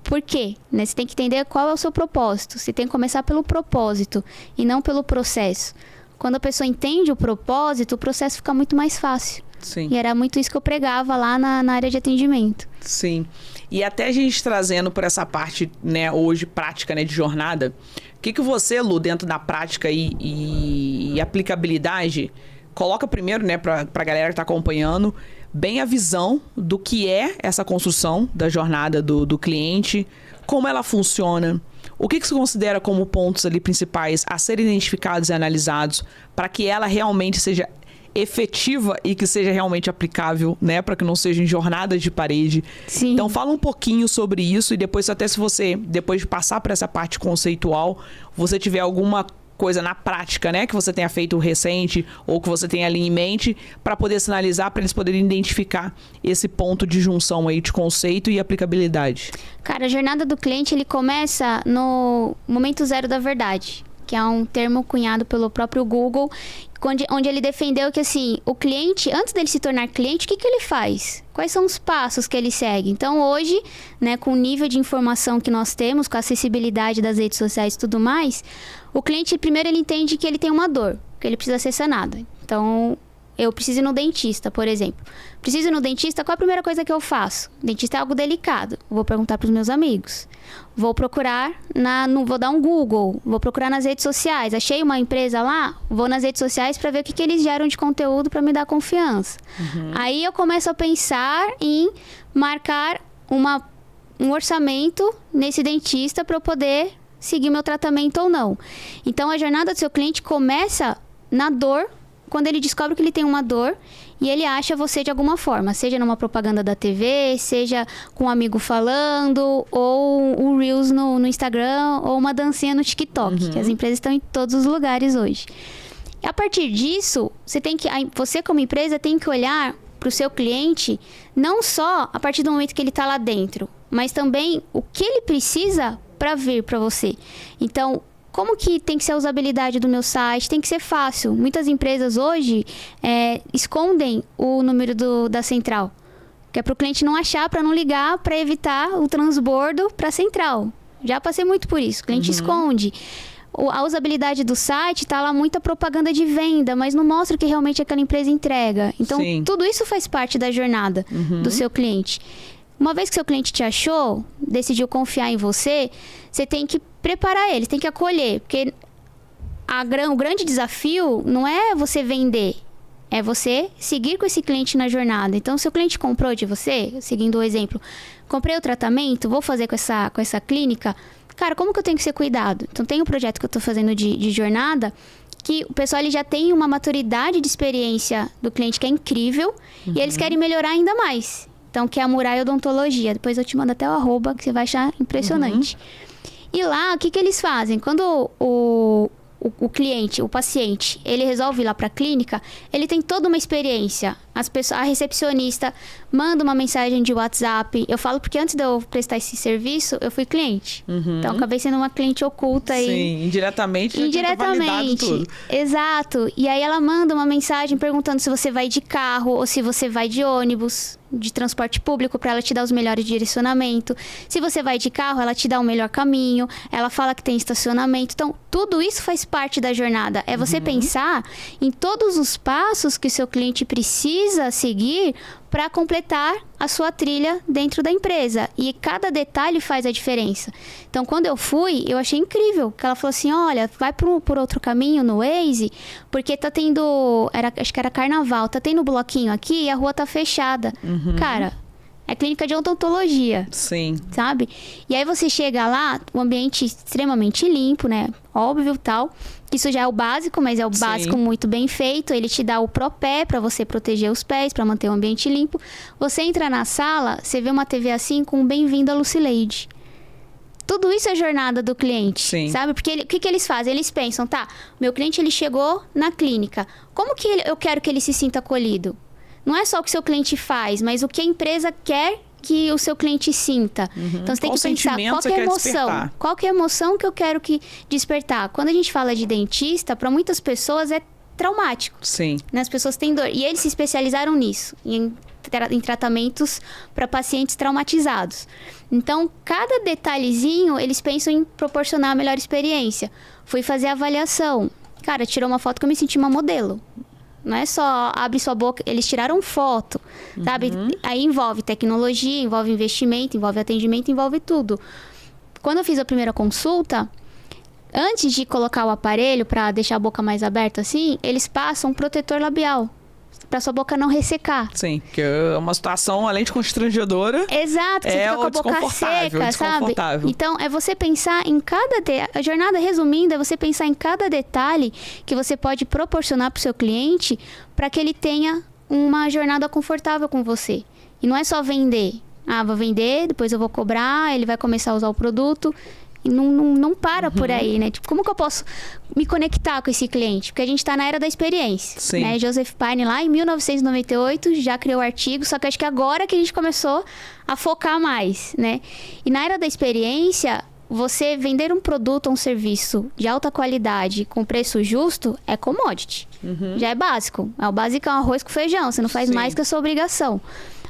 Por quê? Né? Você tem que entender qual é o seu propósito. Você tem que começar pelo propósito e não pelo processo. Quando a pessoa entende o propósito, o processo fica muito mais fácil. Sim. E era muito isso que eu pregava lá na área de atendimento. Sim. E até a gente trazendo por essa parte, né, hoje, prática, né, de jornada, o que você, Lu, dentro da prática e aplicabilidade, coloca primeiro, né, pra galera que tá acompanhando, bem a visão do que é essa construção da jornada do cliente, como ela funciona, o que você considera como pontos ali principais a serem identificados e analisados para que ela realmente seja efetiva e que seja realmente aplicável, né? Para que não sejam jornadas de parede. Sim. Então, fala um pouquinho sobre isso e depois, até se você, depois de passar por essa parte conceitual, você tiver alguma coisa na prática, né? Que você tenha feito recente ou que você tenha ali em mente para poder sinalizar, para eles poderem identificar esse ponto de junção aí de conceito e aplicabilidade. Cara, a jornada do cliente, ele começa no momento zero da verdade, que é um termo cunhado pelo próprio Google, onde ele defendeu que, assim, o cliente, antes dele se tornar cliente, o que ele faz? Quais são os passos que ele segue? Então, hoje, né, com o nível de informação que nós temos, com a acessibilidade das redes sociais e tudo mais, o cliente, primeiro, ele entende que ele tem uma dor, que ele precisa ser sanado. Então, eu preciso ir no dentista, por exemplo. Preciso ir no dentista, qual a primeira coisa que eu faço? Dentista é algo delicado. Vou perguntar para os meus amigos. Vou procurar, vou dar um Google. Vou procurar nas redes sociais. Achei uma empresa lá, vou nas redes sociais para ver o que eles geram de conteúdo para me dar confiança. Uhum. Aí eu começo a pensar em marcar um orçamento nesse dentista para eu poder seguir o meu tratamento ou não. Então, a jornada do seu cliente começa na dor, quando ele descobre que ele tem uma dor e ele acha você de alguma forma, seja numa propaganda da TV, seja com um amigo falando, ou o Reels no Instagram, ou uma dancinha no TikTok, que as empresas estão em todos os lugares hoje. E a partir disso, você como empresa tem que olhar para o seu cliente, não só a partir do momento que ele está lá dentro, mas também o que ele precisa para vir para você. Então, como que tem que ser a usabilidade do meu site? Tem que ser fácil. Muitas empresas hoje escondem o número da central, que é para o cliente não achar, para não ligar, para evitar o transbordo para a central. Já passei muito por isso. O cliente esconde. A usabilidade do site está lá muita propaganda de venda, mas não mostra o que realmente aquela empresa entrega. Então, tudo isso faz parte da jornada do seu cliente. Uma vez que seu cliente te achou, decidiu confiar em você, você tem que preparar ele, tem que acolher. Porque o grande desafio não é você vender, é você seguir com esse cliente na jornada. Então, se o cliente comprou de você, seguindo o exemplo, comprei o tratamento, vou fazer com essa clínica, cara, como que eu tenho que ser cuidado? Então, tem um projeto que eu estou fazendo de jornada, que o pessoal ele já tem uma maturidade de experiência do cliente que é incrível, e eles querem melhorar ainda mais. Então, que é a Murai Odontologia. Depois eu te mando até o @ que você vai achar impressionante. E lá, o que eles fazem? Quando o cliente, o paciente, ele resolve ir lá para a clínica, ele tem toda uma experiência. A recepcionista manda uma mensagem de WhatsApp. Eu falo porque antes de eu prestar esse serviço, eu fui cliente. Então, acabei sendo uma cliente oculta aí. Sim, indiretamente. Tudo. Exato. E aí ela manda uma mensagem perguntando se você vai de carro ou se você vai de ônibus, de transporte público, para ela te dar os melhores direcionamentos. Se você vai de carro, ela te dá o melhor caminho. Ela fala que tem estacionamento. Então, tudo isso faz parte da jornada. É você pensar em todos os passos que o seu cliente precisa seguir para completar a sua trilha dentro da empresa. E cada detalhe faz a diferença. Então, quando eu fui, eu achei incrível. Que ela falou assim, olha, vai por outro caminho no Waze, porque tá tendo... acho que era carnaval. Tá tendo bloquinho aqui e a rua tá fechada. Cara, é clínica de odontologia. Sim. Sabe? E aí você chega lá, o ambiente extremamente limpo, né? Óbvio, tal. Isso já é o básico, mas é o básico muito bem feito. Ele te dá o propé para você proteger os pés, para manter o ambiente limpo. Você entra na sala, você vê uma TV assim com Bem-vindo a Lucileide. Tudo isso é jornada do cliente, sabe? Porque o que eles fazem? Eles pensam, tá, meu cliente ele chegou na clínica. Como que eu quero que ele se sinta acolhido? Não é só o que seu cliente faz, mas o que a empresa quer que o seu cliente sinta. Então, você tem que pensar qual que é a emoção. Qual que é a emoção que eu quero que despertar? Quando a gente fala de dentista, para muitas pessoas é traumático. Sim. Né? As pessoas têm dor. E eles se especializaram nisso, em tratamentos para pacientes traumatizados. Então, cada detalhezinho, eles pensam em proporcionar a melhor experiência. Fui fazer a avaliação. Cara, tirou uma foto que eu me senti uma modelo. Não é só abre sua boca, eles tiraram foto, sabe? Aí envolve tecnologia, envolve investimento, envolve atendimento, envolve tudo. Quando eu fiz a primeira consulta, antes de colocar o aparelho para deixar a boca mais aberta assim, eles passam um protetor labial para sua boca não ressecar. Sim, que é uma situação além de constrangedora. Exato, você fica com a boca seca, sabe? Então, é você pensar em cada... A jornada, resumindo, é você pensar em cada detalhe que você pode proporcionar para o seu cliente para que ele tenha uma jornada confortável com você. E não é só vender. Ah, vou vender, depois eu vou cobrar, ele vai começar a usar o produto... E não para por aí, né? Tipo, como que eu posso me conectar com esse cliente? Porque a gente está na era da experiência. Sim. Né? Joseph Pine, lá em 1998, já criou o artigo, só que acho que agora que a gente começou a focar mais, né? E na era da experiência, você vender um produto ou um serviço de alta qualidade com preço justo é commodity. Já é básico. É o básico, é um arroz com feijão. Você não faz mais que a sua obrigação.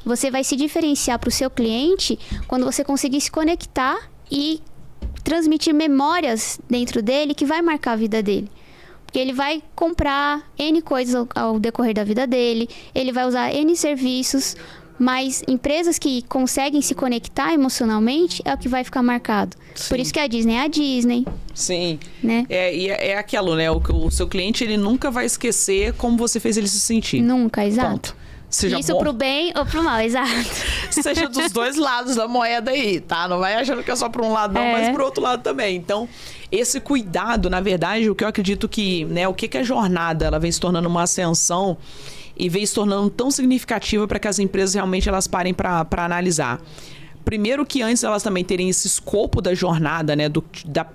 Você vai se diferenciar para o seu cliente quando você conseguir se conectar e transmitir memórias dentro dele que vai marcar a vida dele. Porque ele vai comprar N coisas ao decorrer da vida dele, ele vai usar N serviços, mas empresas que conseguem se conectar emocionalmente é o que vai ficar marcado. Sim. Por isso que a Disney é a Disney. Sim. Né? É aquilo, né? O seu cliente, ele nunca vai esquecer como você fez ele se sentir. Nunca, exato. Ponto. Seja isso bom, pro bem ou pro mal, exato. Seja dos dois lados da moeda aí, tá? Não vai achando que é só para um lado não, mas pro outro lado também. Então, esse cuidado, na verdade, o que eu acredito que, né, o que a jornada, ela vem se tornando uma ascensão e vem se tornando tão significativa para que as empresas realmente elas parem para analisar. Primeiro que antes elas também terem esse escopo da jornada, né,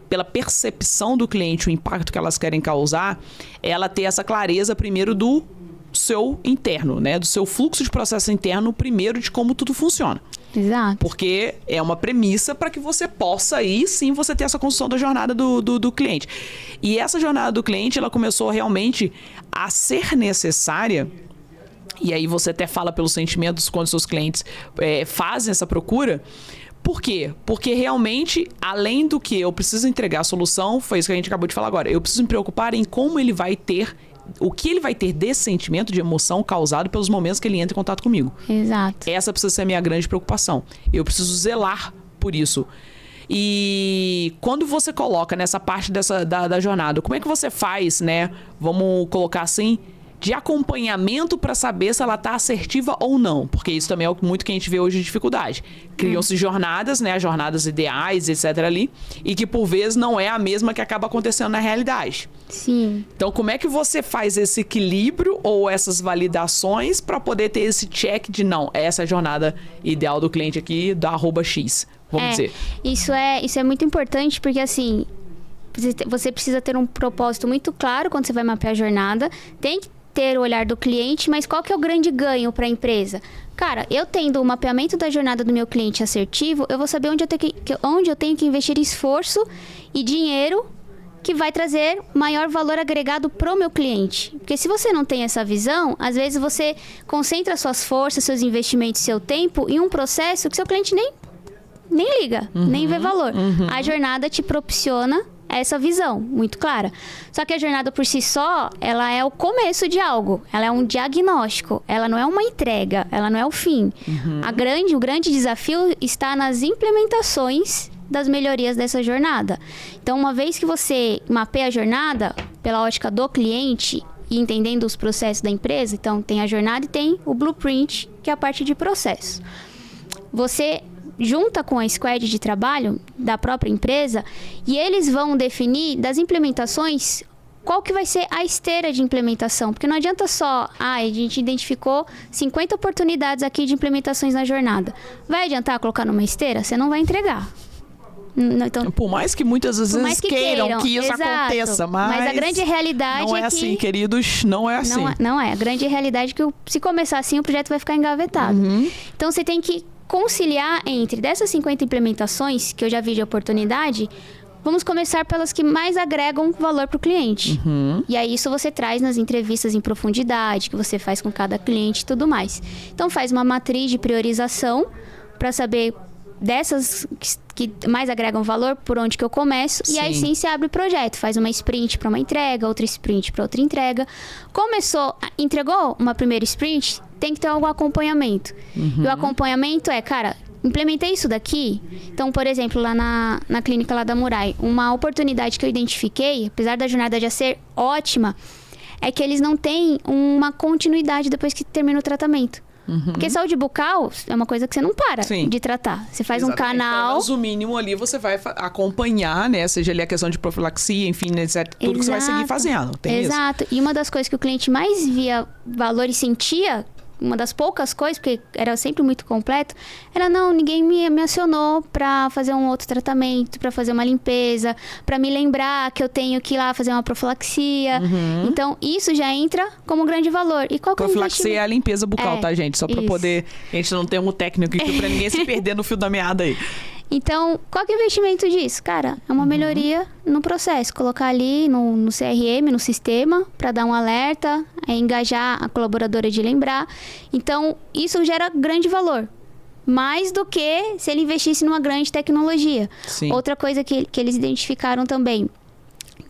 pela percepção do cliente, o impacto que elas querem causar, ela ter essa clareza primeiro do seu interno, né? Do seu fluxo de processo interno, primeiro de como tudo funciona. Exato. Porque é uma premissa para que você possa aí sim você ter essa construção da jornada do cliente. E essa jornada do cliente, ela começou realmente a ser necessária. E aí você até fala pelos sentimentos quando seus clientes fazem essa procura. Por quê? Porque realmente, além do que eu preciso entregar a solução, foi isso que a gente acabou de falar agora. Eu preciso me preocupar em como ele vai ter, o que ele vai ter desse sentimento de emoção causado pelos momentos que ele entra em contato comigo. Exato. Essa precisa ser a minha grande preocupação. Eu preciso zelar por isso. E quando você coloca nessa parte da jornada, como é que você faz, né? Vamos colocar assim, de acompanhamento para saber se ela está assertiva ou não. Porque isso também é muito que a gente vê hoje de dificuldade. Criam-se jornadas, né? Jornadas ideais, etc. ali. E que por vezes não é a mesma que acaba acontecendo na realidade. Sim. Então, como é que você faz esse equilíbrio ou essas validações para poder ter esse check de não, essa é a jornada ideal do cliente aqui, da @X, vamos dizer. Isso é muito importante porque, assim, você precisa ter um propósito muito claro quando você vai mapear a jornada. Tem que ter o olhar do cliente, mas qual que é o grande ganho para a empresa? Cara, eu tendo o mapeamento da jornada do meu cliente assertivo, eu vou saber onde eu tenho que investir esforço e dinheiro que vai trazer maior valor agregado pro meu cliente. Porque se você não tem essa visão, às vezes você concentra suas forças, seus investimentos, seu tempo em um processo que seu cliente nem liga, nem vê valor. A jornada te proporciona essa visão muito clara. Só que a jornada por si só, ela é o começo de algo. Ela é um diagnóstico. Ela não é uma entrega. Ela não é o fim. O grande desafio está nas implementações das melhorias dessa jornada. Então, uma vez que você mapeia a jornada pela ótica do cliente e entendendo os processos da empresa, então tem a jornada e tem o blueprint, que é a parte de processo. Você junta com a squad de trabalho da própria empresa e eles vão definir das implementações qual que vai ser a esteira de implementação. Porque não adianta só, a gente identificou 50 oportunidades aqui de implementações na jornada. Vai adiantar colocar numa esteira? Você não vai entregar. Então, por mais que muitas vezes queiram que isso aconteça, mas a grande realidade não é assim, queridos, não é assim. Não é. A grande realidade é que se começar assim, o projeto vai ficar engavetado. Então, você tem que conciliar entre dessas 50 implementações que eu já vi de oportunidade, vamos começar pelas que mais agregam valor para o cliente. E aí isso você traz nas entrevistas em profundidade, que você faz com cada cliente e tudo mais. Então faz uma matriz de priorização para saber dessas que mais agregam valor, por onde que eu começo. E aí sim você abre o projeto, faz uma sprint para uma entrega, outra sprint para outra entrega. Entregou uma primeira sprint, tem que ter algum acompanhamento. E o acompanhamento é, cara, implementei isso daqui. Então, por exemplo, lá na clínica lá da Murai, uma oportunidade que eu identifiquei, apesar da jornada já ser ótima, é que eles não têm uma continuidade depois que termina o tratamento. Porque saúde bucal é uma coisa que você não para de tratar. Você faz um canal... Mas o mínimo ali você vai acompanhar, né? Seja ali a questão de profilaxia, enfim, né? Tudo que você vai seguir fazendo. Tem Exato. E uma das coisas que o cliente mais via valor e sentia, uma das poucas coisas, porque era sempre muito completo, era não, ninguém me acionou pra fazer um outro tratamento, pra fazer uma limpeza, pra me lembrar que eu tenho que ir lá fazer uma profilaxia. Então, isso já entra como um grande valor. E qual que profilaxia é a limpeza bucal, tá, gente? Só pra poder... A gente não tem um técnico aqui pra ninguém se perder no fio da meada aí. Então, qual que é o investimento disso? Cara, é uma melhoria no processo. Colocar ali no CRM, no sistema, para dar um alerta, engajar a colaboradora de lembrar. Então, isso gera grande valor. Mais do que se ele investisse numa grande tecnologia. Outra coisa que eles identificaram também.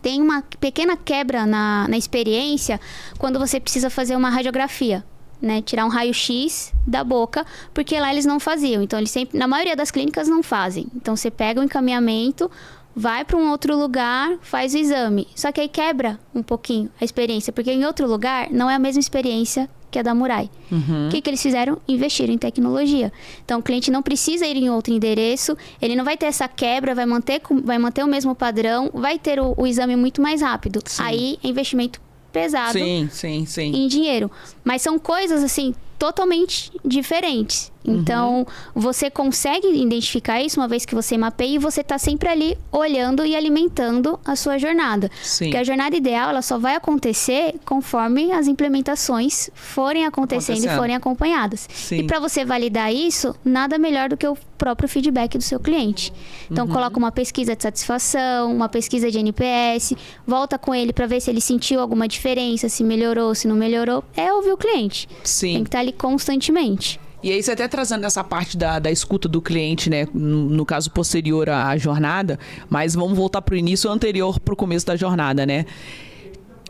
Tem uma pequena quebra na experiência quando você precisa fazer uma radiografia. Né, tirar um raio-x da boca, porque lá eles não faziam. Então, eles sempre, na maioria das clínicas, não fazem. Então, você pega o encaminhamento, vai para um outro lugar, faz o exame. Só que aí quebra um pouquinho a experiência, porque em outro lugar não é a mesma experiência que a da Murai. O que eles fizeram? Investiram em tecnologia. Então, o cliente não precisa ir em outro endereço, ele não vai ter essa quebra, vai manter o mesmo padrão, vai ter o exame muito mais rápido. Aí, é investimento pesado em dinheiro. Mas são coisas, assim, totalmente diferentes. Então, você consegue identificar isso uma vez que você mapeia e você está sempre ali olhando e alimentando a sua jornada. Porque a jornada ideal, ela só vai acontecer conforme as implementações forem acontecendo e forem acompanhadas. E para você validar isso, nada melhor do que o próprio feedback do seu cliente. Então, coloca uma pesquisa de satisfação, uma pesquisa de NPS, volta com ele para ver se ele sentiu alguma diferença, se melhorou, se não melhorou. É ouvir o cliente. Tem que estar ali constantemente. E aí, você até trazendo essa parte da escuta do cliente, né? No caso, posterior à jornada. Mas vamos voltar para o início, anterior para o começo da jornada, né?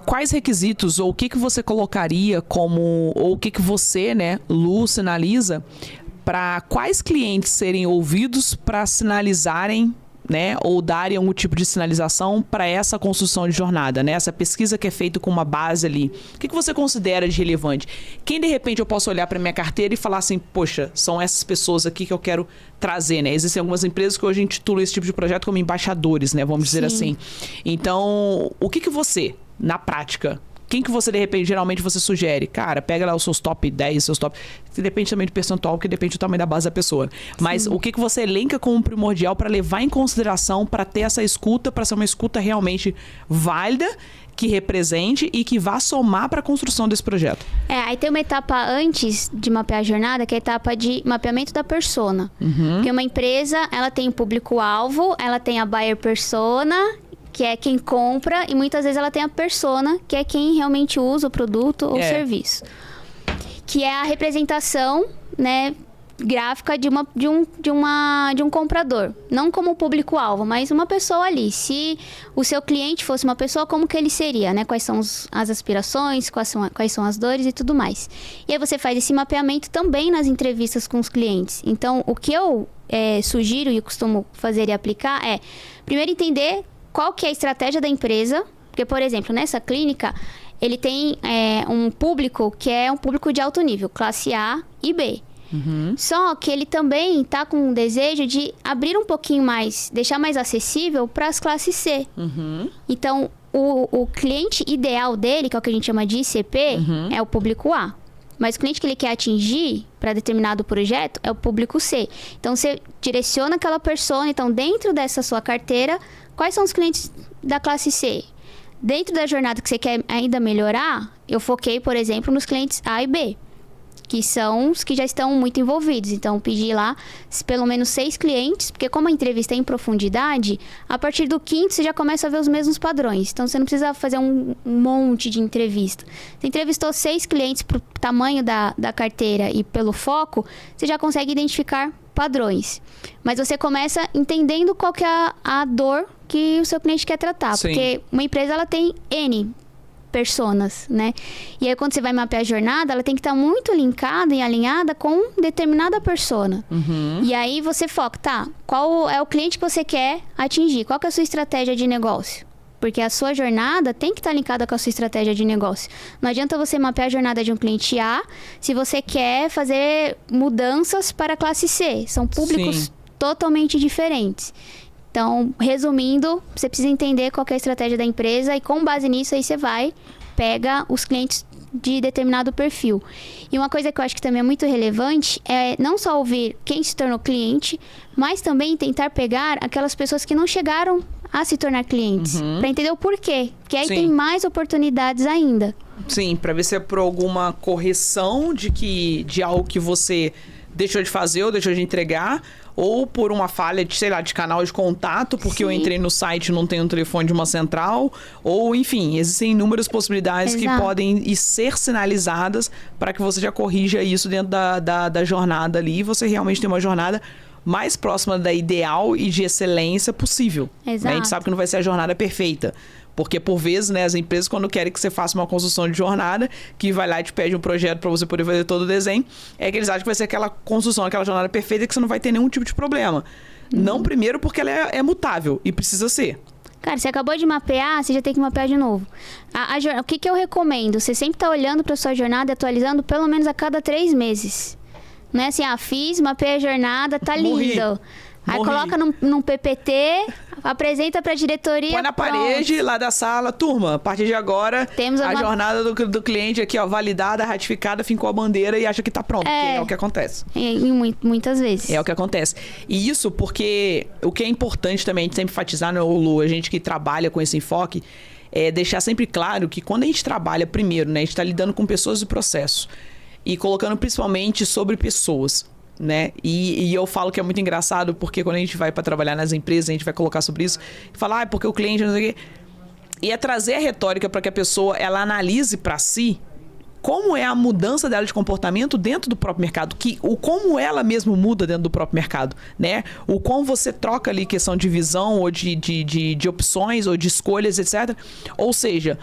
Quais requisitos ou o que você colocaria como... Ou o que você, né, Lu, sinaliza para quais clientes serem ouvidos para sinalizarem, né, ou darem algum tipo de sinalização para essa construção de jornada, né? Essa pesquisa que é feita com uma base ali. O que você considera de relevante? Quem, de repente, eu posso olhar para minha carteira e falar assim, poxa, são essas pessoas aqui que eu quero trazer, né? Existem algumas empresas que hoje intitulam esse tipo de projeto como embaixadores, né? Vamos dizer assim. Então, o que você, na prática... Quem que você, de repente, geralmente você sugere? Cara, pega lá os seus top 10, seus top... Depende também do percentual, porque depende do tamanho da base da pessoa. Mas o que você elenca como primordial para levar em consideração, para ter essa escuta, para ser uma escuta realmente válida, que represente e que vá somar para a construção desse projeto? Aí tem uma etapa antes de mapear a jornada, que é a etapa de mapeamento da persona. Porque uma empresa, ela tem o público-alvo, ela tem a buyer persona, que é quem compra, e muitas vezes ela tem a persona, que é quem realmente usa o produto ou serviço. Que é a representação, né, gráfica de um comprador. Não como público-alvo, mas uma pessoa ali. Se o seu cliente fosse uma pessoa, como que ele seria, né? Quais são as aspirações, quais são as dores e tudo mais. E aí você faz esse mapeamento também nas entrevistas com os clientes. Então, o que eu sugiro e costumo fazer e aplicar é, primeiro, entender qual que é a estratégia da empresa. Porque, por exemplo, nessa clínica, ele tem um público que é um público de alto nível, classe A e B. Só que ele também está com um desejo de abrir um pouquinho mais, deixar mais acessível para as classes C. Então, o cliente ideal dele, que é o que a gente chama de ICP, é o público A. Mas o cliente que ele quer atingir para determinado projeto é o público C. Então, você direciona aquela persona. Então, dentro dessa sua carteira, quais são os clientes da classe C? Dentro da jornada que você quer ainda melhorar, eu foquei, por exemplo, nos clientes A e B. que são os que já estão muito envolvidos. Então, pedir lá pelo menos 6 clientes, porque como a entrevista é em profundidade, a partir do 5º você já começa a ver os mesmos padrões. Então, você não precisa fazer um monte de entrevista. Você entrevistou 6 clientes pro tamanho da carteira e pelo foco, você já consegue identificar padrões. Mas você começa entendendo qual que é a dor que o seu cliente quer tratar. Sim. Porque uma empresa, ela tem N personas, né? E aí, quando você vai mapear a jornada, ela tem que estar muito linkada e alinhada com determinada persona. E aí, você foca, tá? Qual é o cliente que você quer atingir? Qual que é a sua estratégia de negócio? Porque a sua jornada tem que estar linkada com a sua estratégia de negócio. Não adianta você mapear a jornada de um cliente A se você quer fazer mudanças para a classe C. São públicos totalmente diferentes. Então, resumindo, você precisa entender qual que é a estratégia da empresa e com base nisso aí você pega os clientes de determinado perfil. E uma coisa que eu acho que também é muito relevante é não só ouvir quem se tornou cliente, mas também tentar pegar aquelas pessoas que não chegaram a se tornar clientes, para entender o porquê, porque aí tem mais oportunidades ainda. Sim, para ver se é por alguma correção de algo que você deixou de fazer ou deixou de entregar, ou por uma falha de, sei lá, de canal de contato, porque eu entrei no site e não tenho um telefone de uma central, ou enfim, existem inúmeras possibilidades que podem ser sinalizadas para que você já corrija isso dentro da jornada ali e você realmente tem uma jornada mais próxima da ideal e de excelência possível. Exato. Né? A gente sabe que não vai ser a jornada perfeita. Porque, por vezes, né, as empresas, quando querem que você faça uma construção de jornada, que vai lá e te pede um projeto para você poder fazer todo o desenho, é que eles acham que vai ser aquela construção, aquela jornada perfeita que você não vai ter nenhum tipo de problema. Não, primeiro, porque ela é mutável e precisa ser. Cara, você acabou de mapear, você já tem que mapear de novo. O que eu recomendo? Você sempre tá olhando para sua jornada e atualizando pelo menos a cada 3 meses. Não é assim, fiz, mapeei a jornada, tá lindo. Aí coloca num PPT, apresenta pra diretoria. Põe na parede lá da sala, turma, a partir de agora, temos a jornada do cliente aqui, ó, validada, ratificada, fincou a bandeira e acha que tá pronto, que é o que acontece. Muitas vezes. É o que acontece. E isso porque o que é importante também, a gente sempre enfatizar, né, Lu, a gente que trabalha com esse enfoque, é deixar sempre claro que quando a gente trabalha primeiro, né, a gente tá lidando com pessoas e processos. E colocando principalmente sobre pessoas. Né? E eu falo que é muito engraçado porque quando a gente vai para trabalhar nas empresas, a gente vai colocar sobre isso e falar, porque o cliente não sei o quê. E é trazer a retórica para que a pessoa ela analise para si como é a mudança dela de comportamento dentro do próprio mercado, como ela mesmo muda dentro do próprio mercado, né? O como você troca ali questão de visão ou de opções ou de escolhas, etc. Ou seja,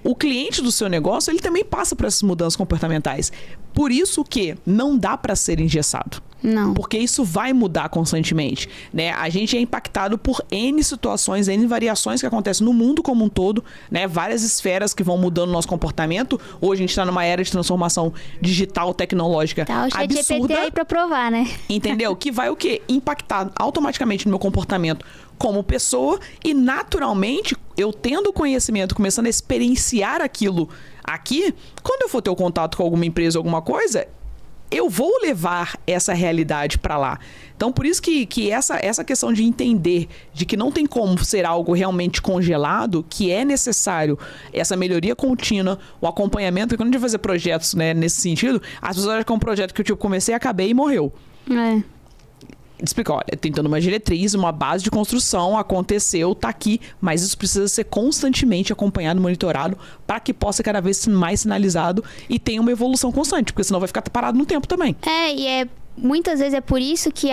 o cliente do seu negócio, ele também passa por essas mudanças comportamentais. Por isso que não dá para ser engessado. Não. Porque isso vai mudar constantemente, né? A gente é impactado por N situações, N variações que acontecem no mundo como um todo, né? Várias esferas que vão mudando o nosso comportamento. Hoje a gente está numa era de transformação digital, tecnológica absurda. O ChatGPT aí para provar, né? Entendeu? Que vai o quê? Impactar automaticamente no meu comportamento como pessoa e naturalmente, eu tendo conhecimento, começando a experienciar aquilo aqui, quando eu for ter o contato com alguma empresa, alguma coisa, eu vou levar essa realidade para lá. Então, por isso que essa questão de entender de que não tem como ser algo realmente congelado, que é necessário essa melhoria contínua, o acompanhamento, porque quando a gente vai fazer projetos, né, nesse sentido, as pessoas acham que é um projeto que eu comecei, acabei e morreu. Explica, olha, tem toda uma diretriz, uma base de construção, aconteceu, tá aqui, mas isso precisa ser constantemente acompanhado, monitorado, para que possa cada vez ser mais sinalizado e tenha uma evolução constante, porque senão vai ficar parado no tempo também. Muitas vezes é por isso que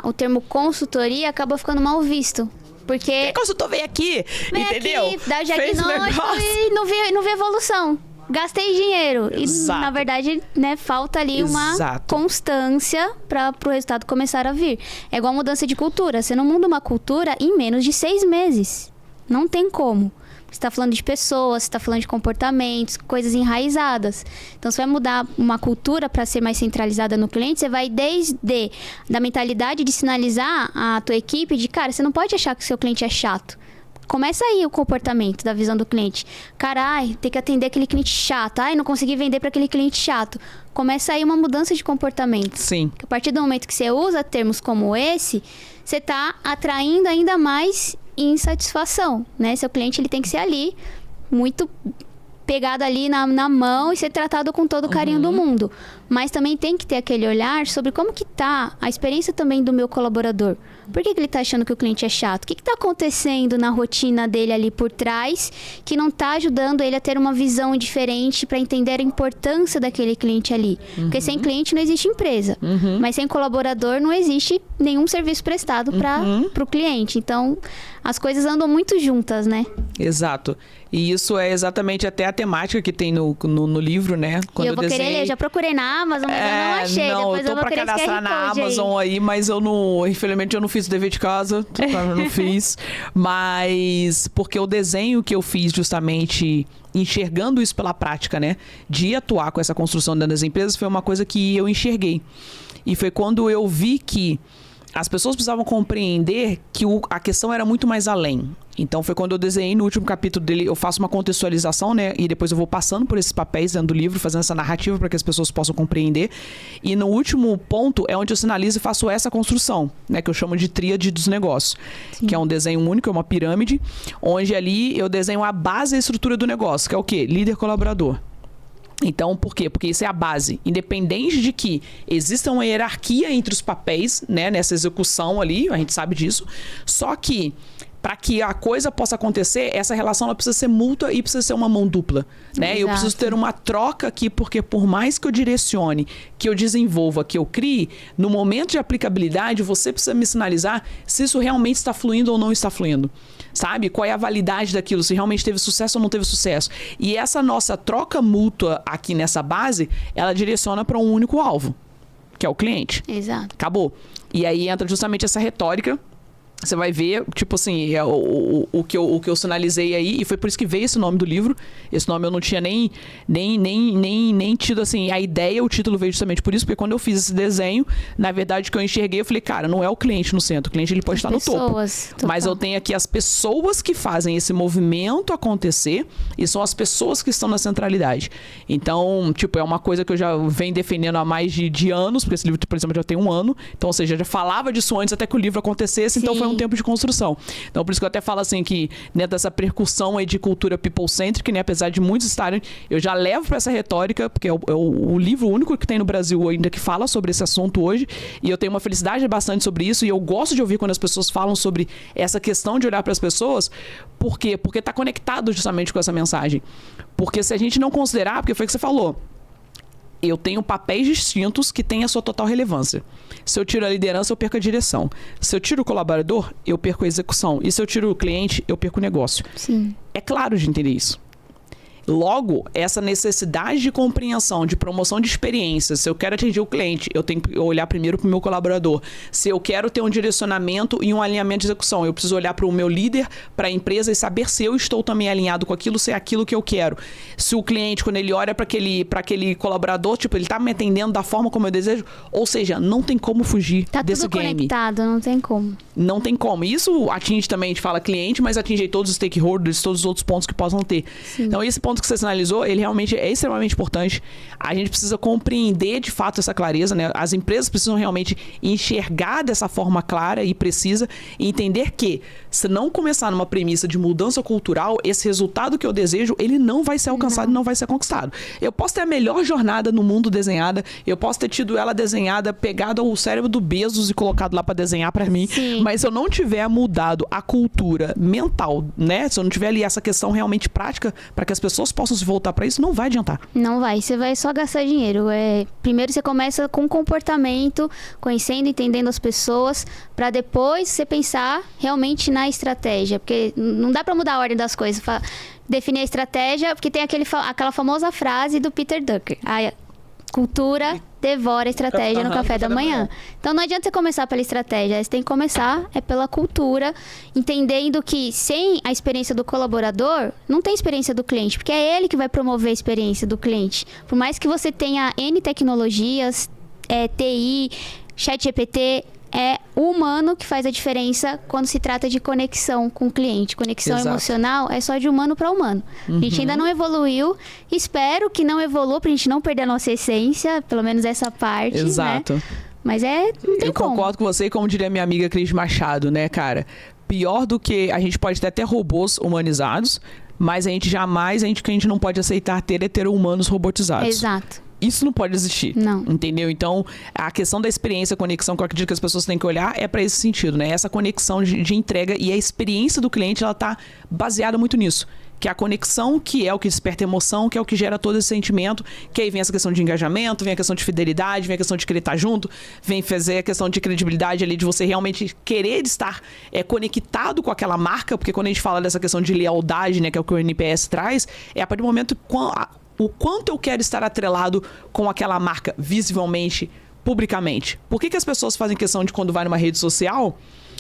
o termo consultoria acaba ficando mal visto. Porque... O consultor veio aqui, entendeu? Aqui, dá o diagnóstico e não vê evolução. Gastei dinheiro. Exato. E, na verdade, né, falta ali uma constância para o resultado começar a vir. É igual a mudança de cultura. Você não muda uma cultura em menos de 6 meses. Não tem como. Você está falando de pessoas, você está falando de comportamentos, coisas enraizadas. Então, você vai mudar uma cultura para ser mais centralizada no cliente, você vai desde da mentalidade de sinalizar a tua equipe de, cara, você não pode achar que o seu cliente é chato. Começa aí o comportamento da visão do cliente. Carai, tem que atender aquele cliente chato. Ai, não consegui vender para aquele cliente chato. Começa aí uma mudança de comportamento. Sim. A partir do momento que você usa termos como esse, você está atraindo ainda mais insatisfação, né? Seu cliente ele tem que ser ali muito pegado ali na mão e ser tratado com todo o carinho do mundo. Mas também tem que ter aquele olhar sobre como que tá a experiência também do meu colaborador. Por que ele tá achando que o cliente é chato? O que tá acontecendo na rotina dele ali por trás que não tá ajudando ele a ter uma visão diferente para entender a importância daquele cliente ali? Porque sem cliente não existe empresa. Mas sem colaborador não existe nenhum serviço prestado para o cliente. Então, as coisas andam muito juntas, né? Exato. E isso é exatamente até a temática que tem no livro, né? Quando eu vou querer ler, já procurei na Amazon, mas eu não achei. Não, depois eu tô vou pra querer cadastrar na Amazon aí, mas eu não... Infelizmente eu não fiz o dever de casa, eu não fiz. Mas porque o desenho que eu fiz justamente enxergando isso pela prática, né? De atuar com essa construção dentro das empresas foi uma coisa que eu enxerguei. E foi quando eu vi que as pessoas precisavam compreender que a questão era muito mais além. Então foi quando eu desenhei no último capítulo dele, eu faço uma contextualização, né? E depois eu vou passando por esses papéis dentro do livro, fazendo essa narrativa para que as pessoas possam compreender. E no último ponto é onde eu sinalizo e faço essa construção, né? Que eu chamo de tríade dos negócios. Sim. Que é um desenho único, é uma pirâmide, onde ali eu desenho a base e a estrutura do negócio, que é o quê? Líder colaborador. Então, por quê? Porque isso é a base. Independente de que exista uma hierarquia entre os papéis, né, nessa execução ali, a gente sabe disso. Só que, para que a coisa possa acontecer, essa relação ela precisa ser mútua e precisa ser uma mão dupla. Né? Eu preciso ter uma troca aqui, porque por mais que eu direcione, que eu desenvolva, que eu crie, no momento de aplicabilidade, você precisa me sinalizar se isso realmente está fluindo ou não está fluindo. Sabe? Qual é a validade daquilo, se realmente teve sucesso ou não teve sucesso. E essa nossa troca mútua aqui nessa base, ela direciona para um único alvo, que é o cliente. Exato. Acabou. E aí entra justamente essa retórica. Você vai ver, tipo assim, o que eu sinalizei aí, e foi por isso que veio esse nome do livro. Esse nome eu não tinha nem tido, assim, a ideia, o título veio justamente por isso, porque quando eu fiz esse desenho, na verdade, o que eu enxerguei, eu falei, cara, não é o cliente no centro, o cliente ele pode estar no topo. Mas eu tenho aqui as pessoas que fazem esse movimento acontecer, e são as pessoas que estão na centralidade. Então, tipo, é uma coisa que eu já venho defendendo há mais de anos, porque esse livro, por exemplo, já tem 1 ano, então, ou seja, eu já falava disso antes até que o livro acontecesse, então foi um tempo de construção. Então, por isso que eu até falo assim que, né, dessa percussão aí de cultura people-centric, né, apesar de muitos estarem, eu já levo para essa retórica, porque é o livro único que tem no Brasil ainda que fala sobre esse assunto hoje, e eu tenho uma felicidade bastante sobre isso, e eu gosto de ouvir quando as pessoas falam sobre essa questão de olhar para as pessoas. Por quê? Porque está conectado justamente com essa mensagem. Porque se a gente não considerar, porque foi o que você falou, eu tenho papéis distintos que têm a sua total relevância. Se eu tiro a liderança, eu perco a direção. Se eu tiro o colaborador, eu perco a execução. E se eu tiro o cliente, eu perco o negócio. Sim. É claro de entender isso. Logo, essa necessidade de compreensão, de promoção de experiências, se eu quero atingir o cliente, eu tenho que olhar primeiro para o meu colaborador. Se eu quero ter um direcionamento e um alinhamento de execução, eu preciso olhar para o meu líder, para a empresa e saber se eu estou também alinhado com aquilo, se é aquilo que eu quero. Se o cliente, quando ele olha para aquele colaborador, tipo, ele está me atendendo da forma como eu desejo, ou seja, não tem como fugir desse game. Tá tudo conectado, não tem como. Não tem como. Isso atinge também, a gente fala cliente, mas atinge todos os stakeholders, todos os outros pontos que possam ter. Sim. Então, esse ponto que você sinalizou, ele realmente é extremamente importante. A gente precisa compreender de fato essa clareza, né? As empresas precisam realmente enxergar dessa forma clara e precisa e entender que, se não começar numa premissa de mudança cultural, esse resultado que eu desejo, ele não vai ser alcançado e não vai ser conquistado. Eu posso ter a melhor jornada no mundo desenhada, eu posso ter tido ela desenhada, pegado o cérebro do Bezos e colocado lá para desenhar para mim, Sim. Mas se eu não tiver mudado a cultura mental, né? Se eu não tiver ali essa questão realmente prática para que as pessoas possam se voltar para isso, não vai adiantar. Não vai, você vai só gastar dinheiro. Primeiro você começa com comportamento, conhecendo, entendendo as pessoas, para depois você pensar realmente na estratégia, porque não dá para mudar a ordem das coisas. Definir a estratégia, porque tem aquela famosa frase do Peter Drucker. A cultura devora a estratégia no café da manhã. Então não adianta você começar pela estratégia, você tem que começar pela cultura, entendendo que sem a experiência do colaborador, não tem experiência do cliente, porque é ele que vai promover a experiência do cliente. Por mais que você tenha N tecnologias, TI, ChatGPT, é o humano que faz a diferença quando se trata de conexão com o cliente. Conexão emocional é só de humano para humano. A gente ainda não evoluiu. Espero que não evolua para a gente não perder a nossa essência, pelo menos essa parte. Exato. Né? Mas não tem como. Eu concordo com você, como diria minha amiga Cris Machado, né, cara? Pior do que a gente pode ter até robôs humanizados, mas a gente não pode aceitar ter humanos robotizados. Exato. Isso não pode existir. Não. Entendeu? Então, a questão da experiência, a conexão, que eu acredito que as pessoas têm que olhar, é para esse sentido, né? Essa conexão de entrega e a experiência do cliente, ela tá baseada muito nisso. Que é a conexão, que é o que desperta emoção, que é o que gera todo esse sentimento, que aí vem essa questão de engajamento, vem a questão de fidelidade, vem a questão de querer estar junto, vem fazer a questão de credibilidade ali, de você realmente querer estar conectado com aquela marca, porque quando a gente fala dessa questão de lealdade, né, que é o que o NPS traz, é a partir do momento o quanto eu quero estar atrelado com aquela marca visivelmente, publicamente. Por que as pessoas fazem questão de, quando vai numa rede social,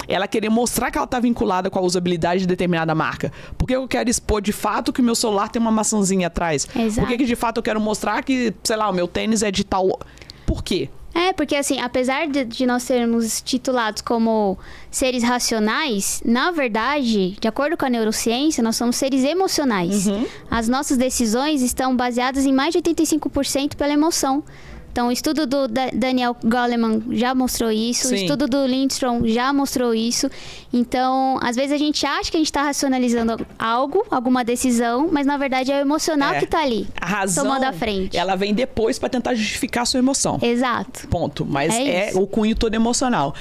ela querer mostrar que ela está vinculada com a usabilidade de determinada marca? Por que eu quero expor de fato que o meu celular tem uma maçãzinha atrás? Exato. Por que de fato eu quero mostrar que, sei lá, o meu tênis é de tal... Por quê? Porque assim, apesar de nós sermos titulados como seres racionais, na verdade, de acordo com a neurociência, nós somos seres emocionais. As nossas decisões estão baseadas em mais de 85% pela emoção. Então, o estudo do Daniel Goleman já mostrou isso, Sim. o estudo do Lindstrom já mostrou isso. Então, às vezes a gente acha que a gente está racionalizando algo, alguma decisão, mas na verdade é o emocional que está ali, a razão, tomando a frente. Ela vem depois para tentar justificar a sua emoção. Exato. Ponto. Mas É o cunho todo emocional.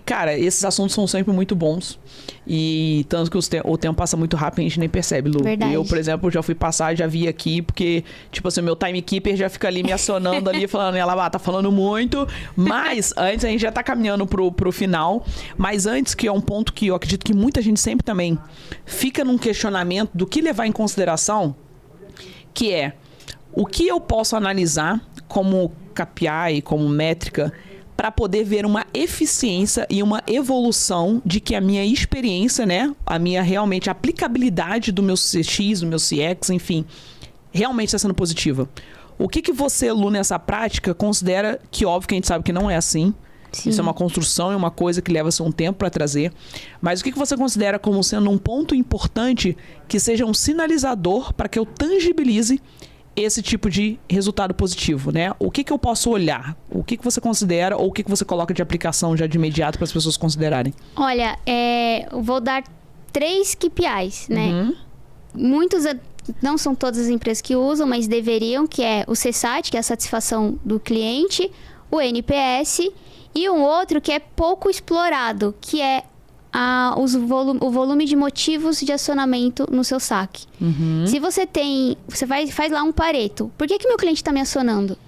Cara, esses assuntos são sempre muito bons. E tanto que o tempo passa muito rápido, a gente nem percebe, Lu. Verdade. Eu, por exemplo, já fui passar, já vi aqui, porque, tipo assim, o meu timekeeper já fica ali me acionando ali, falando, ela tá falando muito. Mas antes, a gente já tá caminhando pro final. Mas antes, que é um ponto que eu acredito que muita gente sempre também fica num questionamento do que levar em consideração, que é o que eu posso analisar como KPI, como métrica, para poder ver uma eficiência e uma evolução de que a minha experiência, né, a minha realmente aplicabilidade do meu CX, do meu CX, enfim, realmente está sendo positiva. O que você, Lu, nessa prática, considera que, óbvio que a gente sabe que não é assim. Sim. Isso é uma construção, é uma coisa que leva-se um tempo para trazer. Mas o que você considera como sendo um ponto importante que seja um sinalizador para que eu tangibilize esse tipo de resultado positivo, né? O que eu posso olhar? O que você considera ou o que você coloca de aplicação já de imediato para as pessoas considerarem? Olha, eu vou dar 3 KPIs, né? Muitos, não são todas as empresas que usam, mas deveriam, que é o CSAT, que é a satisfação do cliente, o NPS, e um outro que é pouco explorado, que é o volume de motivos de acionamento no seu saque. Se você faz lá um Pareto. Por que meu cliente está me acionando?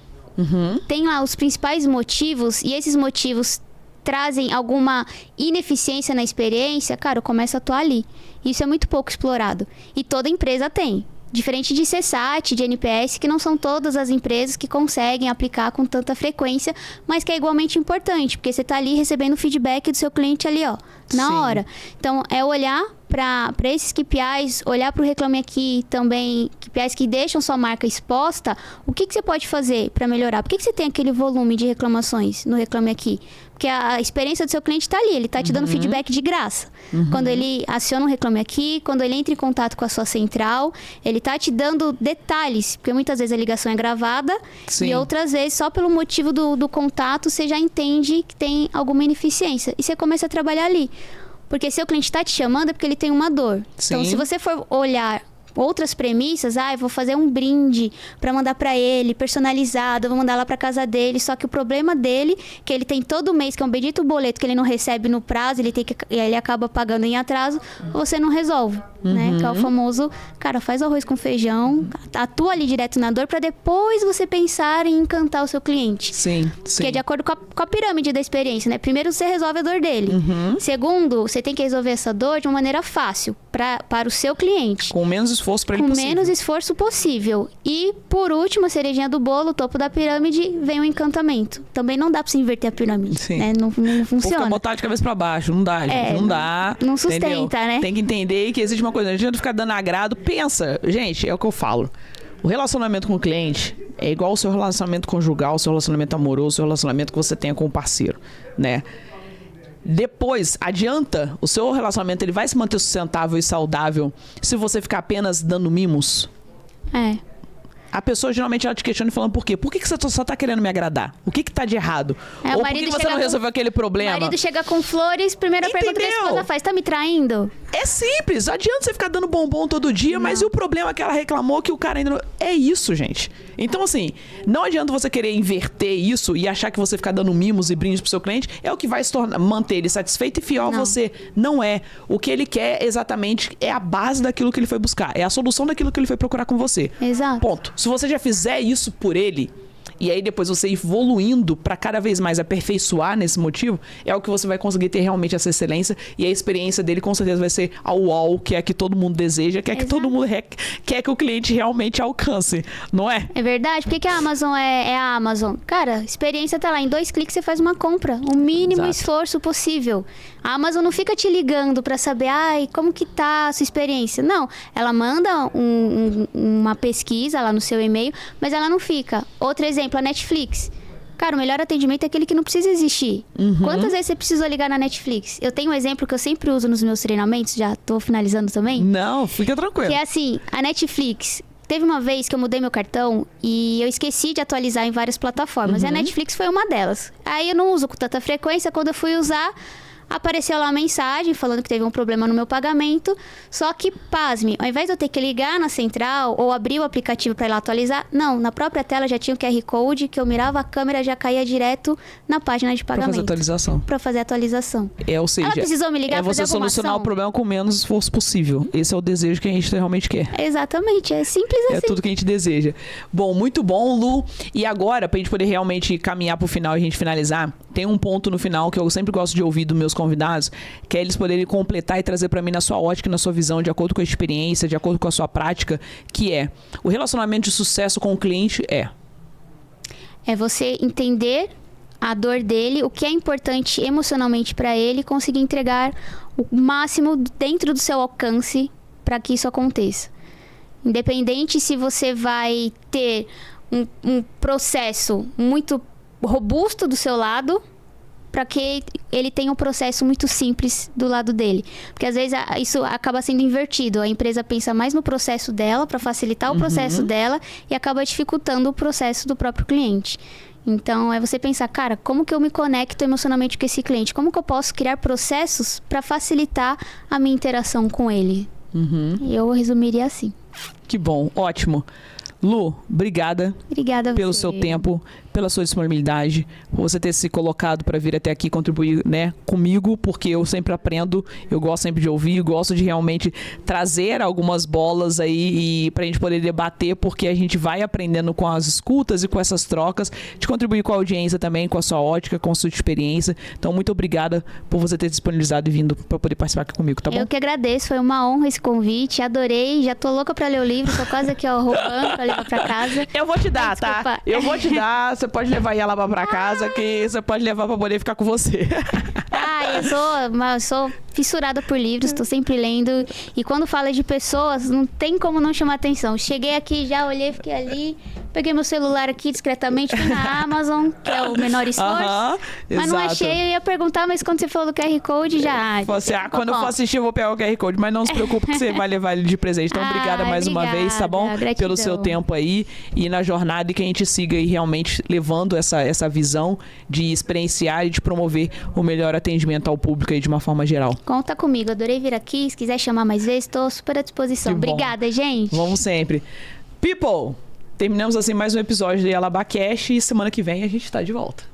Tem lá os principais motivos, e esses motivos trazem alguma ineficiência na experiência, cara, eu começo a atuar ali. Isso é muito pouco explorado. E toda empresa tem. Diferente de CSAT, de NPS, que não são todas as empresas que conseguem aplicar com tanta frequência, mas que é igualmente importante, porque você está ali recebendo feedback do seu cliente ali, ó, na hora. Então, é olhar para esses KPIs, olhar para o Reclame Aqui também, KPIs que deixam sua marca exposta, o que você pode fazer para melhorar? Por que você tem aquele volume de reclamações no Reclame Aqui? Porque a experiência do seu cliente está ali, ele está te dando feedback de graça. Quando ele aciona um Reclame Aqui, quando ele entra em contato com a sua central, ele está te dando detalhes, porque muitas vezes a ligação é gravada. Sim. E outras vezes, só pelo motivo do contato, você já entende que tem alguma ineficiência. E você começa a trabalhar ali. Porque se o cliente está te chamando é porque ele tem uma dor. Sim. Então, se você for olhar outras premissas, eu vou fazer um brinde para mandar para ele, personalizado, eu vou mandar lá para casa dele, só que o problema dele, que ele tem todo mês, que é um bendito boleto que ele não recebe no prazo, ele acaba pagando em atraso, você não resolve, né? Que é o famoso, cara, faz arroz com feijão, atua ali direto na dor para depois você pensar em encantar o seu cliente. Sim. Que é de acordo com a pirâmide da experiência, né? Primeiro você resolve a dor dele. Segundo, você tem que resolver essa dor de uma maneira fácil para o seu cliente. Com menos esforço para ele possível. Com menos esforço possível. E, por último, a cerejinha do bolo, o topo da pirâmide, vem o encantamento. Também não dá para você inverter a pirâmide. Sim. Né? Não funciona. Porque botar de cabeça para baixo, não dá, gente. Não dá. Não sustenta, entendeu? Né? Tem que entender que existe uma coisa. Não adianta ficar dando agrado. Pensa, gente, é o que eu falo. O relacionamento com o cliente é igual ao seu relacionamento conjugal, o seu relacionamento amoroso, o seu relacionamento que você tenha com o parceiro, né? Depois, adianta, o seu relacionamento ele vai se manter sustentável e saudável se você ficar apenas dando mimos? a pessoa geralmente ela te questiona falando por quê? Por que você só tá querendo me agradar? O que tá de errado? Ou por que você não resolveu aquele problema? O marido chega com flores, primeira pergunta que a esposa faz, tá me traindo? É simples, adianta você ficar dando bombom todo dia, mas e o problema que ela reclamou que o cara ainda não... É isso, gente. Então, assim, não adianta você querer inverter isso e achar que você ficar dando mimos e brindes pro seu cliente é o que vai manter ele satisfeito e fiel a você. Não é. O que ele quer exatamente é a base daquilo que ele foi buscar. É a solução daquilo que ele foi procurar com você. Exato. Ponto. Se você já fizer isso por ele... E aí depois você evoluindo para cada vez mais aperfeiçoar nesse motivo, é o que você vai conseguir ter realmente essa excelência. E a experiência dele com certeza vai ser a UOL, que é a que todo mundo deseja, que é a que todo mundo quer que o cliente realmente alcance, não é? É verdade. Por que a Amazon é a Amazon? Cara, a experiência tá lá. Em 2 cliques você faz uma compra. O mínimo esforço possível. A Amazon não fica te ligando para saber, como que tá a sua experiência. Não. Ela manda uma pesquisa lá no seu e-mail, mas ela não fica. Outro exemplo, a Netflix. Cara, o melhor atendimento é aquele que não precisa existir. Quantas vezes você precisou ligar na Netflix? Eu tenho um exemplo que eu sempre uso nos meus treinamentos, já tô finalizando também. Não, fica tranquilo. Que é assim, a Netflix... Teve uma vez que eu mudei meu cartão e eu esqueci de atualizar em várias plataformas. E a Netflix foi uma delas. Aí eu não uso com tanta frequência. Quando eu fui usar, apareceu lá uma mensagem falando que teve um problema no meu pagamento. Só que, pasme, ao invés de eu ter que ligar na central ou abrir o aplicativo para ir lá atualizar, não, na própria tela já tinha o QR Code, que eu mirava a câmera já caía direto na página de pagamento. Pra fazer atualização. Ou seja, ela precisou me ligar, você solucionar o problema com menos esforço possível. Esse é o desejo que a gente realmente quer. Exatamente, é simples assim. É tudo que a gente deseja. Bom, muito bom, Lu. E agora, pra gente poder realmente caminhar pro final e a gente finalizar, tem um ponto no final que eu sempre gosto de ouvir dos meus convidados, que é eles poderem completar e trazer pra mim na sua ótica, na sua visão, de acordo com a experiência, de acordo com a sua prática, que é o relacionamento de sucesso com o cliente é você entender a dor dele, o que é importante emocionalmente para ele, conseguir entregar o máximo dentro do seu alcance para que isso aconteça. Independente se você vai ter um processo muito robusto do seu lado, para que ele tenha um processo muito simples do lado dele. Porque às vezes isso acaba sendo invertido. A empresa pensa mais no processo dela, para facilitar o processo dela, e acaba dificultando o processo do próprio cliente. Então, é você pensar, cara, como que eu me conecto emocionalmente com esse cliente? Como que eu posso criar processos para facilitar a minha interação com ele? Eu resumiria assim. Que bom, ótimo. Lu, obrigada pelo seu tempo, pela sua disponibilidade, por você ter se colocado para vir até aqui contribuir, comigo, porque eu sempre aprendo, eu gosto sempre de ouvir, gosto de realmente trazer algumas bolas aí e pra gente poder debater, porque a gente vai aprendendo com as escutas e com essas trocas, de contribuir com a audiência também, com a sua ótica, com a sua experiência. Então, muito obrigada por você ter disponibilizado e vindo para poder participar aqui comigo, tá bom? Eu que agradeço, foi uma honra esse convite, adorei, já tô louca para ler o livro, tô quase aqui roubando pra levar pra casa. Eu vou te dar, tá? Eu vou te dar, você pode levar ela pra casa, que você pode levar pra poder ficar com você. Eu sou fissurada por livros, tô sempre lendo. E quando fala de pessoas, não tem como não chamar atenção. Cheguei aqui, já olhei, fiquei ali, peguei meu celular aqui discretamente, fui na Amazon, que é o menor esforço. Mas não achei, eu ia perguntar, mas quando você falou do QR Code, já... quando eu for assistir, eu vou pegar o QR Code, mas não se preocupe que você vai levar ele de presente. Então, obrigada mais uma vez, tá bom? Gratidão. Pelo seu tempo aí e na jornada, e que a gente siga aí realmente levando essa visão de experienciar e de promover o melhor atendimento ao público aí de uma forma geral. Conta comigo, adorei vir aqui. Se quiser chamar mais vezes, estou super à disposição. Obrigada, gente. Vamos sempre. People, terminamos assim mais um episódio do Yalabá Cash e semana que vem a gente tá de volta.